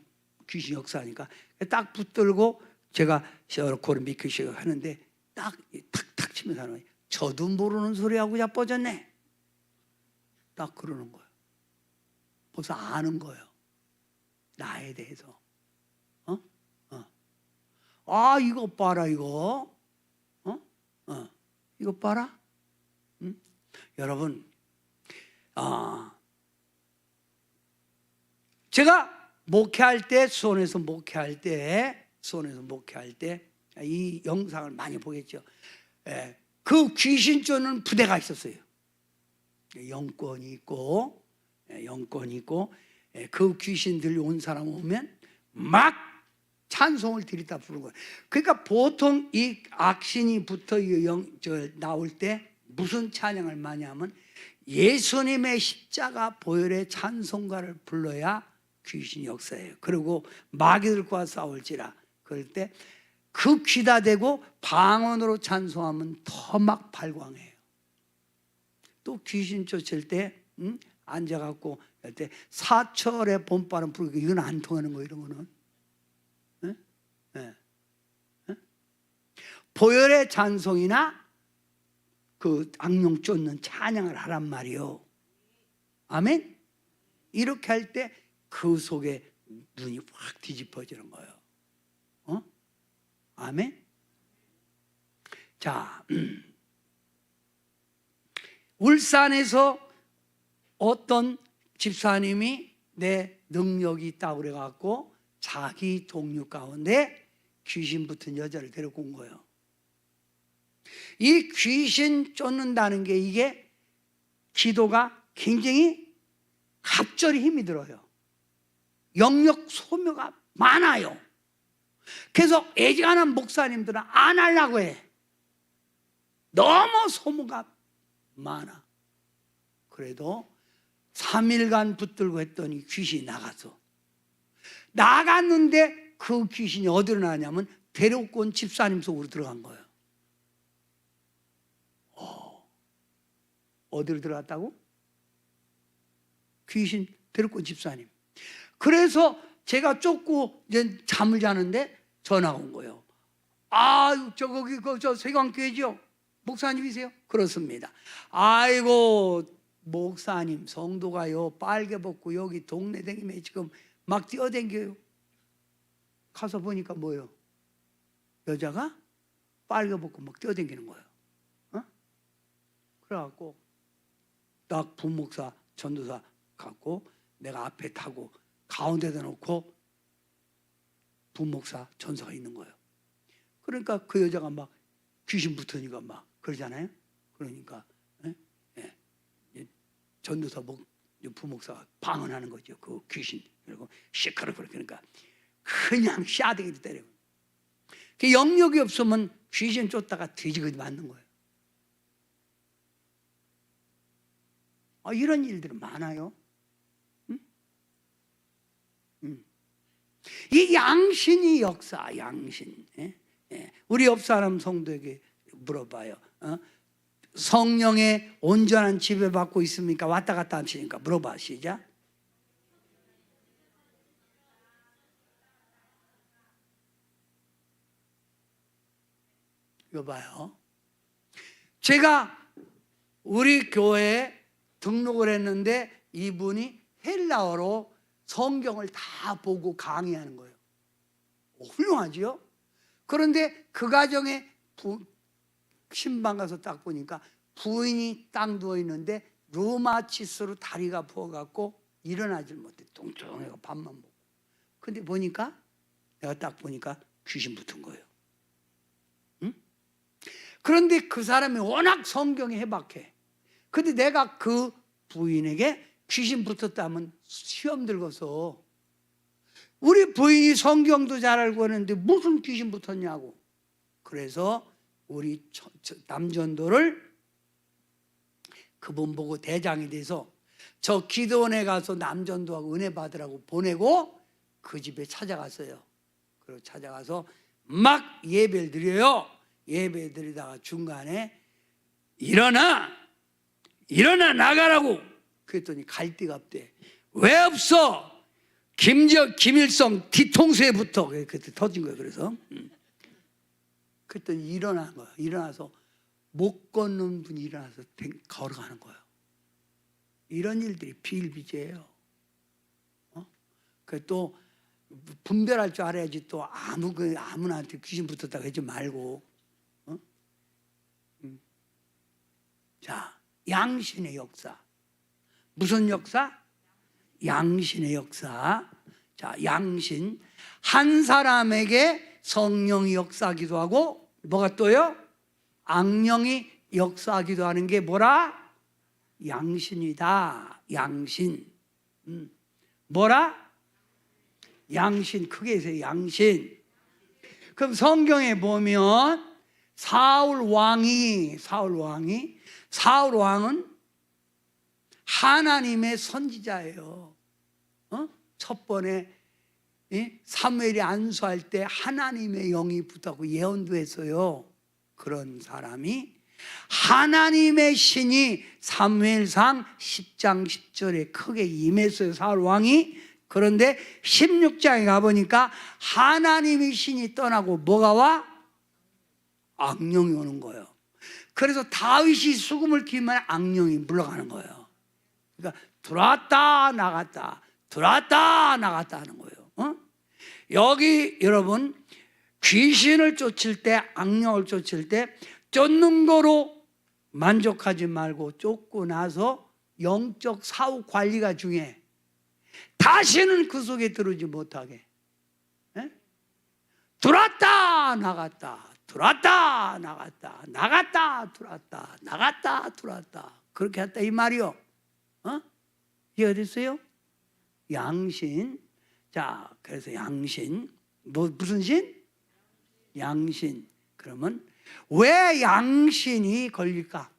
귀신 역사하니까. 딱 붙들고 제가 시어코를 미키시고 하는데 딱 탁탁 치면서 하는 거예요. 저도 모르는 소리하고 자빠졌네. 딱 그러는 거예요. 벌써 아는 거예요. 나에 대해서. 아, 이거 봐라, 이거. 이거 봐라. 응? 여러분, 제가 목회할 때, 수원에서 목회할 때, 이 영상을 많이 보겠죠. 그 귀신 쫓는 부대가 있었어요. 영권이 있고, 그 귀신 들려온 사람 오면 막 찬송을 드리다 부르는 거예요. 그러니까 보통 이 악신이 붙어 나올 때 무슨 찬양을 많이 하면 예수님의 십자가 보혈의 찬송가를 불러야 귀신 역사예요. 그리고 마귀들과 싸울지라. 그럴 때 그 귀다 대고 방언으로 찬송하면 더 막 발광해요. 또 귀신 쫓을 때 앉아갖고 할 때 사철의 봄바람 부르고, 이건 안 통하는 거, 이런 거는. 보혈의 찬송이나 그 악령 쫓는 찬양을 하란 말이요. 아멘. 이렇게 할 때 그 속에 눈이 확 뒤집어지는 거예요. 아멘. 자, 울산에서 어떤 집사님이 내 능력이 있다고 그래갖고 자기 동료 가운데 귀신 붙은 여자를 데리고 온 거예요. 이 귀신 쫓는다는 게, 이게 기도가 굉장히 갑절이 힘이 들어요. 영역 소묘가 많아요. 그래서 애지간한 목사님들은 안 하려고 해. 너무 소모가 많아. 그래도 3일간 붙들고 했더니 귀신이 나갔는데 그 귀신이 어디로 나냐면 데리고 온 집사님 속으로 들어간 거예요. 어디로 들어갔다고? 귀신 데리고 집사님. 그래서 제가 쫓고 이제 잠을 자는데 전화가 온 거예요. 아, 거기 저 세광교회죠? 목사님이세요? 그렇습니다. 아이고, 목사님 성도가요 빨개 벗고 여기 동네 다니며 지금 막 뛰어댕겨요. 가서 보니까 뭐예요? 여자가 빨개 벗고 막 뛰어댕기는 거예요. 어? 그래갖고 딱 부목사 전도사 갖고 내가 앞에 타고 가운데다 놓고 부목사 전사가 있는 거예요. 그러니까 그 여자가 막 귀신 붙으니까 막 그러잖아요. 그러니까 전도사 부목사가 방언하는 거죠. 그 귀신. 그리고 시끄럽고 그러니까 그냥 씨앗대기를 때려요. 그 영역이 없으면 귀신 쫓다가 돼지거지 맞는 거예요. 이런 일들은 많아요. 이 양신이 역사, 양신. 우리 옆 사람 성도에게 물어봐요. 성령의 온전한 지배받고 있습니까? 왔다 갔다 하시니까 물어봐. 시작. 이거 봐요. 제가 우리 교회에 등록을 했는데 이분이 헬라어로 성경을 다 보고 강의하는 거예요. 훌륭하지요? 그런데 그 가정에 신방 가서 딱 보니까 부인이 딱 누워 있는데 루마티스로 다리가 부어갖고 일어나질 못해. 뚱뚱해서 밥만 먹고. 근데 보니까 내가 딱 보니까 귀신 붙은 거예요. 응? 그런데 그 사람이 워낙 성경에 해박해. 근데 내가 그 부인에게 귀신 붙었다면 시험 들고서 우리 부인이 성경도 잘 알고 하는데 무슨 귀신 붙었냐고. 그래서 우리 남전도를 그분 보고 대장이 돼서 저 기도원에 가서 남전도하고 은혜 받으라고 보내고 그 집에 찾아갔어요. 그리고 찾아가서 막 예배를 드려요. 예배 드리다가 중간에 일어나 나가라고. 그랬더니 갈 데가 없대. 왜 없어? 김일성 뒤통수에 붙어. 그때 터진 거예요. 그래서 그랬더니 일어난 거예요. 일어나서 못 걷는 분이 일어나서 걸어가는 거예요. 이런 일들이 비일비재해요. 또 분별할 줄 알아야지. 또 아무나한테 귀신 붙었다고 하지 말고. 자, 양신의 역사. 무슨 역사? 양신의 역사. 자, 양신. 한 사람에게 성령이 역사하기도 하고 뭐가 또요? 악령이 역사하기도 하는 게 뭐라? 양신이다. 양신. 뭐라? 양신. 크게 해서 양신. 그럼 성경에 보면 사울 왕은 하나님의 선지자예요. 첫 번에 사무엘이 안수할 때 하나님의 영이 붙었고 예언도 했어요. 그런 사람이 하나님의 신이 사무엘상 10장 10절에 크게 임했어요. 사울 왕이. 그런데 16장에 가보니까 하나님의 신이 떠나고 뭐가 와? 악령이 오는 거예요. 그래서 다윗이 수금을 키면 악령이 물러가는 거예요. 그러니까 들어왔다 나갔다 들어왔다 나갔다 하는 거예요. 여기 여러분 귀신을 쫓을 때, 악령을 쫓을 때 쫓는 거로 만족하지 말고 쫓고 나서 영적 사후 관리가 중요해. 다시는 그 속에 들어오지 못하게. 들어왔다 나갔다 들어왔다 나갔다 나갔다 들어왔다 나갔다 들어왔다 그렇게 했다 이 말이요. 이해가 됐어요? 양신. 자, 그래서 양신. 무슨 신? 양신. 그러면 왜 양신이 걸릴까?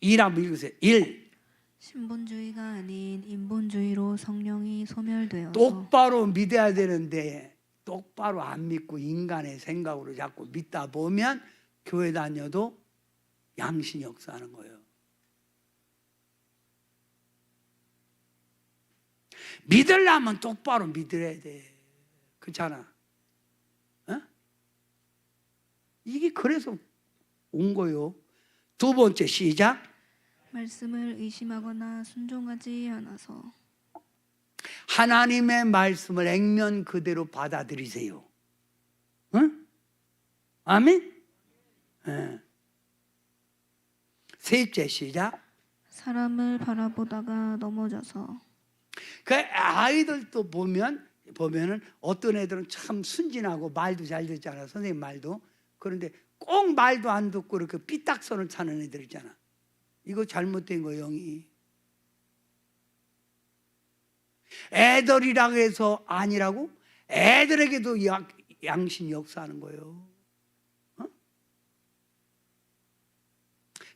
1 한번 읽으세요. 1. 신분주의가 아닌 인본주의로 성령이 소멸되어서 똑바로 믿어야 되는데 똑바로 안 믿고 인간의 생각으로 자꾸 믿다 보면 교회 다녀도 양신이 역사하는 거예요. 믿으려면 똑바로 믿어야 돼. 그렇잖아. 어? 이게 그래서 온 거요. 두 번째 시작. 말씀을 의심하거나 순종하지 않아서. 하나님의 말씀을 액면 그대로 받아들이세요. 응? 아멘? 네. 셋째 시작. 사람을 바라보다가 넘어져서. 그 아이들도 보면은 어떤 애들은 참 순진하고 말도 잘 듣잖아. 선생님 말도. 그런데 꼭 말도 안 듣고 이렇게 삐딱선을 차는 애들 있잖아. 이거 잘못된 거 영이. 애들이라고 해서 아니라고? 애들에게도 양심 역사하는 거예요. 어?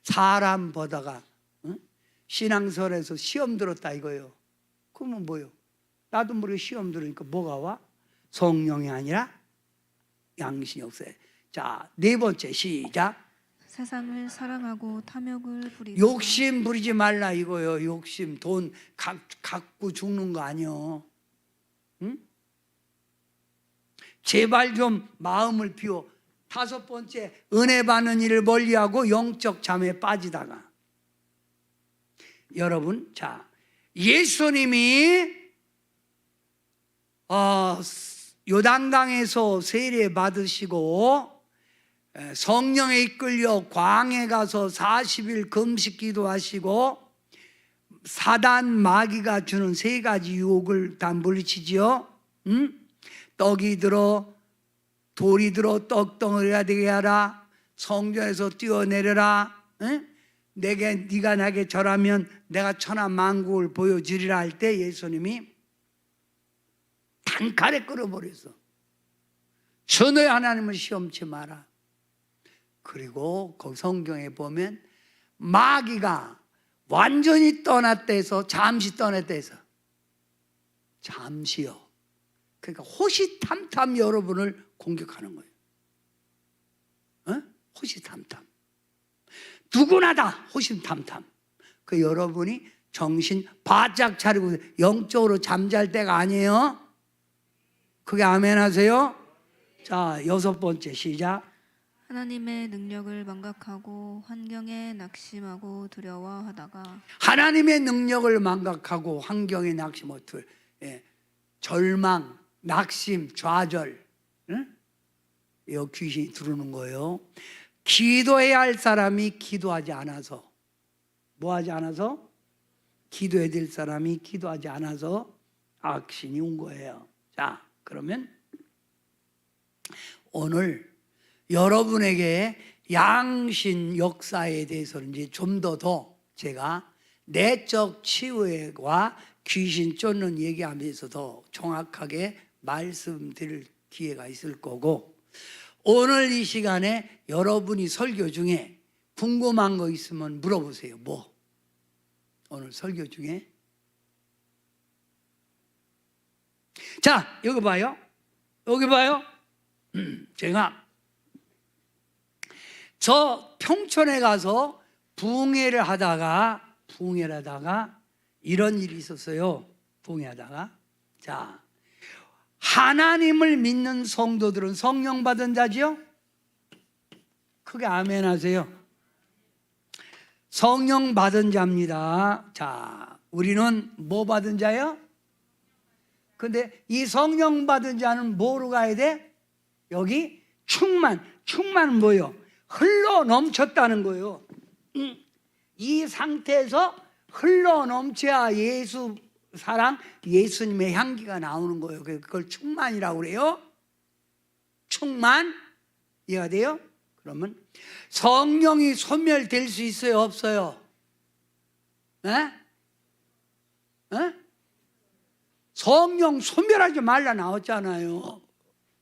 사람 보다가 신앙설에서 시험 들었다 이거예요. 그러면 뭐요? 나도 모르게 시험 들으니까 뭐가 와? 성령이 아니라 양심 역사에. 자, 네 번째 시작. 세상을 사랑하고 탐욕을 부리고. 욕심 부리지 말라 이거요. 욕심, 돈 갖고 죽는 거 아니요. 응? 제발 좀 마음을 비워. 다섯 번째, 은혜 받는 일을 멀리하고 영적 잠에 빠지다가. 여러분, 자, 예수님이 요단강에서 세례 받으시고 성령에 이끌려 광야에 가서 40일 금식 기도하시고 사단 마귀가 주는 세 가지 유혹을 다 물리치지요. 떡이 들어 돌이 들어 떡덩어리가 되게 하라. 성전에서 뛰어내려라. 네가 나에게 절하면 내가 천하 만국을 보여주리라 할 때 예수님이 단칼에 끌어버렸어. 전에 하나님을 시험치 마라. 그리고 그 성경에 보면 마귀가 완전히 떠났다 해서 잠시 떠났다 해서 잠시요. 그러니까 호시탐탐 여러분을 공격하는 거예요. 호시탐탐. 누구나 다 호시탐탐. 그 여러분이 정신 바짝 차리고 영적으로 잠잘 때가 아니에요. 그게 아멘 하세요. 자, 여섯 번째 시작. 하나님의 능력을 망각하고 환경에 낙심하고 두려워하다가. 하나님의 능력을 망각하고 환경에 낙심하고 절망, 낙심, 좌절, 이 귀신이 들어오는 거예요. 기도해야 할 사람이 기도하지 않아서, 뭐 하지 않아서? 기도해야 될 사람이 기도하지 않아서 악신이 온 거예요. 자, 그러면 오늘 여러분에게 양신 역사에 대해서는 이제 좀 더 제가 내적 치유와 귀신 쫓는 얘기하면서 더 정확하게 말씀드릴 기회가 있을 거고, 오늘 이 시간에 여러분이 설교 중에 궁금한 거 있으면 물어보세요. 뭐? 오늘 설교 중에. 자, 여기 봐요. 여기 봐요. 제가 저 평촌에 가서 부흥회를 하다가 이런 일이 있었어요. 부흥회하다가. 자, 하나님을 믿는 성도들은 성령 받은 자지요? 크게 아멘 하세요. 성령 받은 자입니다. 자, 우리는 뭐 받은 자요? 근데 이 성령 받은 자는 뭐로 가야 돼? 여기 충만은 뭐예요? 흘러 넘쳤다는 거예요. 이 상태에서 흘러 넘쳐야 예수 사랑, 예수님의 향기가 나오는 거예요. 그걸 충만이라고 그래요. 충만. 이해가 돼요? 그러면 성령이 소멸될 수 있어요? 없어요? 성령 소멸하지 말라 나왔잖아요.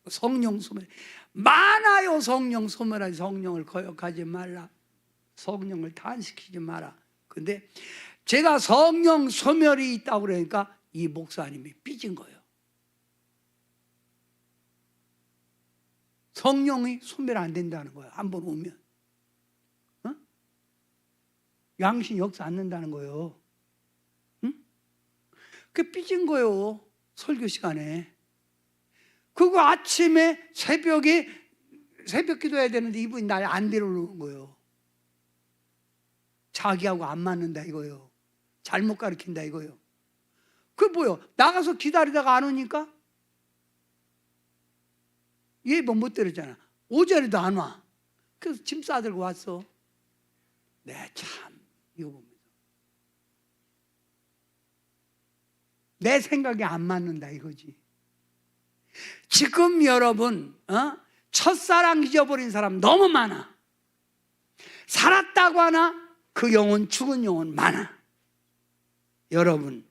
성령 소멸 많아요. 성령 소멸하지, 성령을 거역하지 말라, 성령을 탄식시키지 마라. 근데 제가 성령 소멸이 있다고 그러니까 이 목사님이 삐진 거예요. 성령이 소멸 안 된다는 거예요. 한번 오면 양심 역사 안 는다는 거예요. 그 삐진 거요. 설교 시간에. 그거 아침에 새벽에 새벽 기도해야 되는데 이분이 날 안 데려오는 거예요. 자기하고 안 맞는다 이거요. 잘못 가르친다 이거요. 그 뭐요? 나가서 기다리다가 안 오니까 얘 뭐 못 때렸잖아. 오전에도 안 와. 그래서 짐 싸들고 왔어. 네, 참 이거 봅니다. 내 생각에 안 맞는다 이거지. 지금 여러분 첫사랑 잊어버린 사람 너무 많아. 살았다고 하나 그 영혼 죽은 영혼 많아. 여러분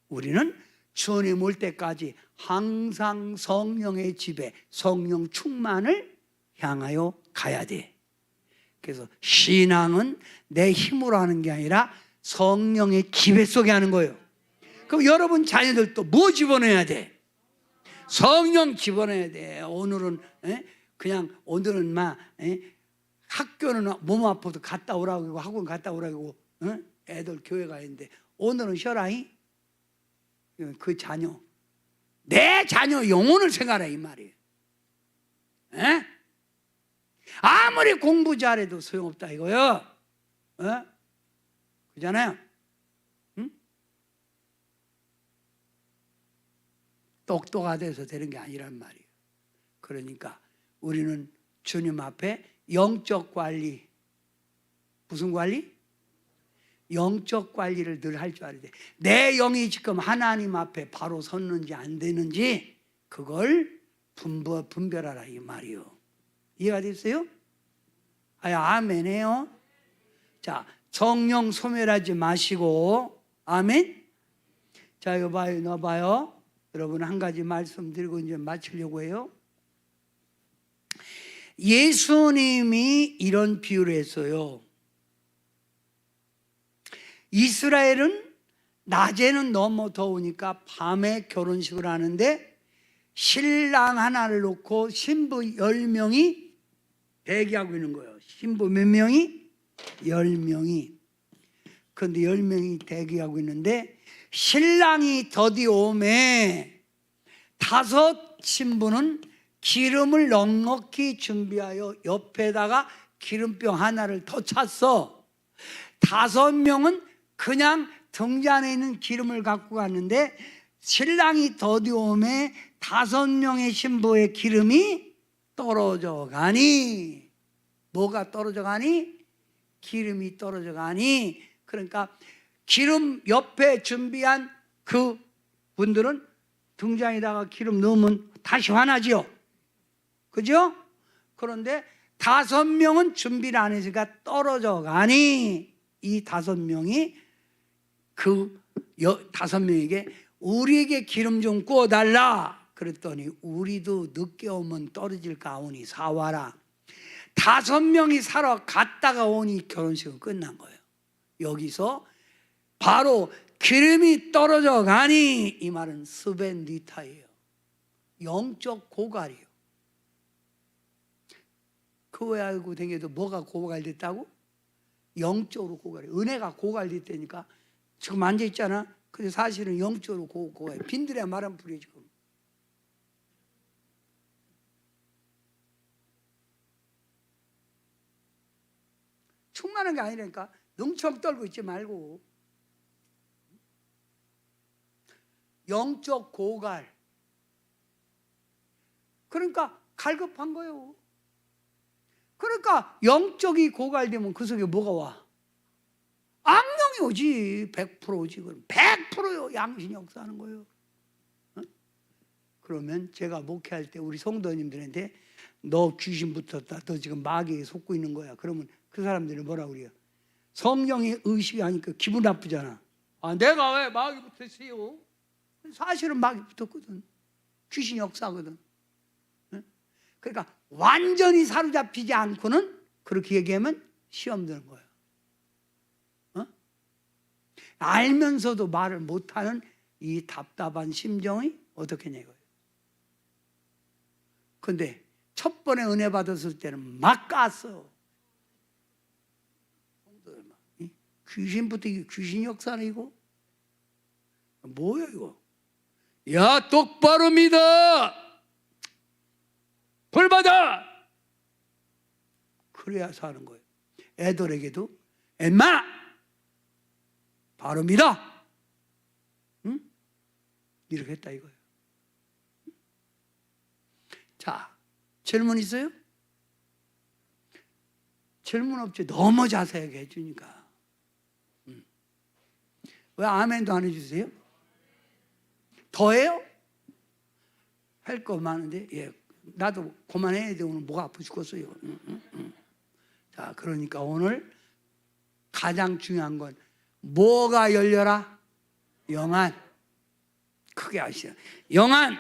우리는 주님 올 때까지 항상 성령의 지배, 성령 충만을 향하여 가야 돼. 그래서 신앙은 내 힘으로 하는 게 아니라 성령의 지배 속에 하는 거예요. 그럼 여러분 자녀들도 뭐 집어넣어야 돼? 성령 집어넣어야 돼. 오늘은 그냥 오늘은 막 학교는 몸 아파도 갔다 오라고 학원 갔다 오라고 애들 교회 가 있는데 오늘은 쉬어라잉. 그 자녀 내 자녀 영혼을 생각하라 이 말이에요. 아무리 공부 잘해도 소용없다 이거요. 그잖아요. 응? 똑똑하다 해서 되는 게 아니란 말이에요. 그러니까 우리는 주님 앞에 영적 관리, 무슨 관리? 영적 관리를 늘 할 줄 알아야 돼. 내 영이 지금 하나님 앞에 바로 섰는지 안 되는지 그걸 분별하라 이 말이요. 이해가 됐어요? 아멘해요. 자, 성령 소멸하지 마시고 아멘. 자, 이거 봐요, 너 봐요. 여러분 한 가지 말씀드리고 이제 마치려고 해요. 예수님이 이런 비유를 했어요. 이스라엘은 낮에는 너무 더우니까 밤에 결혼식을 하는데 신랑 하나를 놓고 신부 10명이 대기하고 있는 거예요. 신부 몇 명이? 10명이. 그런데 10명이 대기하고 있는데 신랑이 더디 오매 5 신부는 기름을 넉넉히 준비하여 옆에다가 기름병 하나를 더 찼어. 5명은 그냥 등잔에 있는 기름을 갖고 갔는데 신랑이 더디 오매 5명의 신부의 기름이 떨어져 가니. 뭐가 떨어져 가니? 기름이 떨어져 가니. 그러니까 기름 옆에 준비한 그 분들은 등잔에다가 기름 넣으면 다시 화나지요. 그죠? 그런데 5명은 준비를 안 했으니까 떨어져 가니 이 5명이 그 5명에게 우리에게 기름 좀 부어달라 그랬더니 우리도 늦게 오면 떨어질까 오니 사와라. 5명이 사러 갔다가 오니 결혼식은 끝난 거예요. 여기서 바로 기름이 떨어져 가니 이 말은 스벤디타예요. 영적 고갈이에요. 그거 알고 다녀도 뭐가 고갈됐다고? 영적으로 고갈해. 은혜가 고갈됐다니까. 지금 앉아있잖아. 근데 사실은 영적으로 고갈해. 빈들의 말은 풀이 지금. 충만한 게 아니라니까. 능청 떨고 있지 말고. 영적 고갈. 그러니까 갈급한 거예요. 그러니까 영적이 고갈되면 그 속에 뭐가 와? 악령이 오지. 100% 오지. 그럼 100%요. 양심이 역사하는 거예요. 그러면 제가 목회할 때 우리 성도님들한테 너 귀신 붙었다. 너 지금 마귀에 속고 있는 거야. 그러면 그 사람들은 뭐라고 그래요? 성령의 의식이 하니까 기분 나쁘잖아. 아, 내가 왜 마귀 붙었어요? 사실은 마귀 붙었거든. 귀신 역사거든. 그러니까 완전히 사로잡히지 않고는 그렇게 얘기하면 시험 드는 거예요. 알면서도 말을 못하는 이 답답한 심정이 어떻게 내고요? 근데 첫 번에 은혜 받았을 때는 막 깠어. 귀신부터 귀신 역사는 이거 뭐야 이거? 야, 똑바로 믿어. 벌 받아. 그래야 사는 거예요. 애들에게도 엠마 바로 믿어. 응? 이렇게 했다 이거예요. 자, 질문 있어요? 질문 없지. 너무 자세하게 해주니까. 왜 아멘도 안 해주세요? 더해요? 할 거 많은데, 예, 나도 그만해야 돼. 오늘 목 아파 죽겠어요. 자, 그러니까 오늘 가장 중요한 건 뭐가 열려라? 영안. 크게 하시죠. 영안.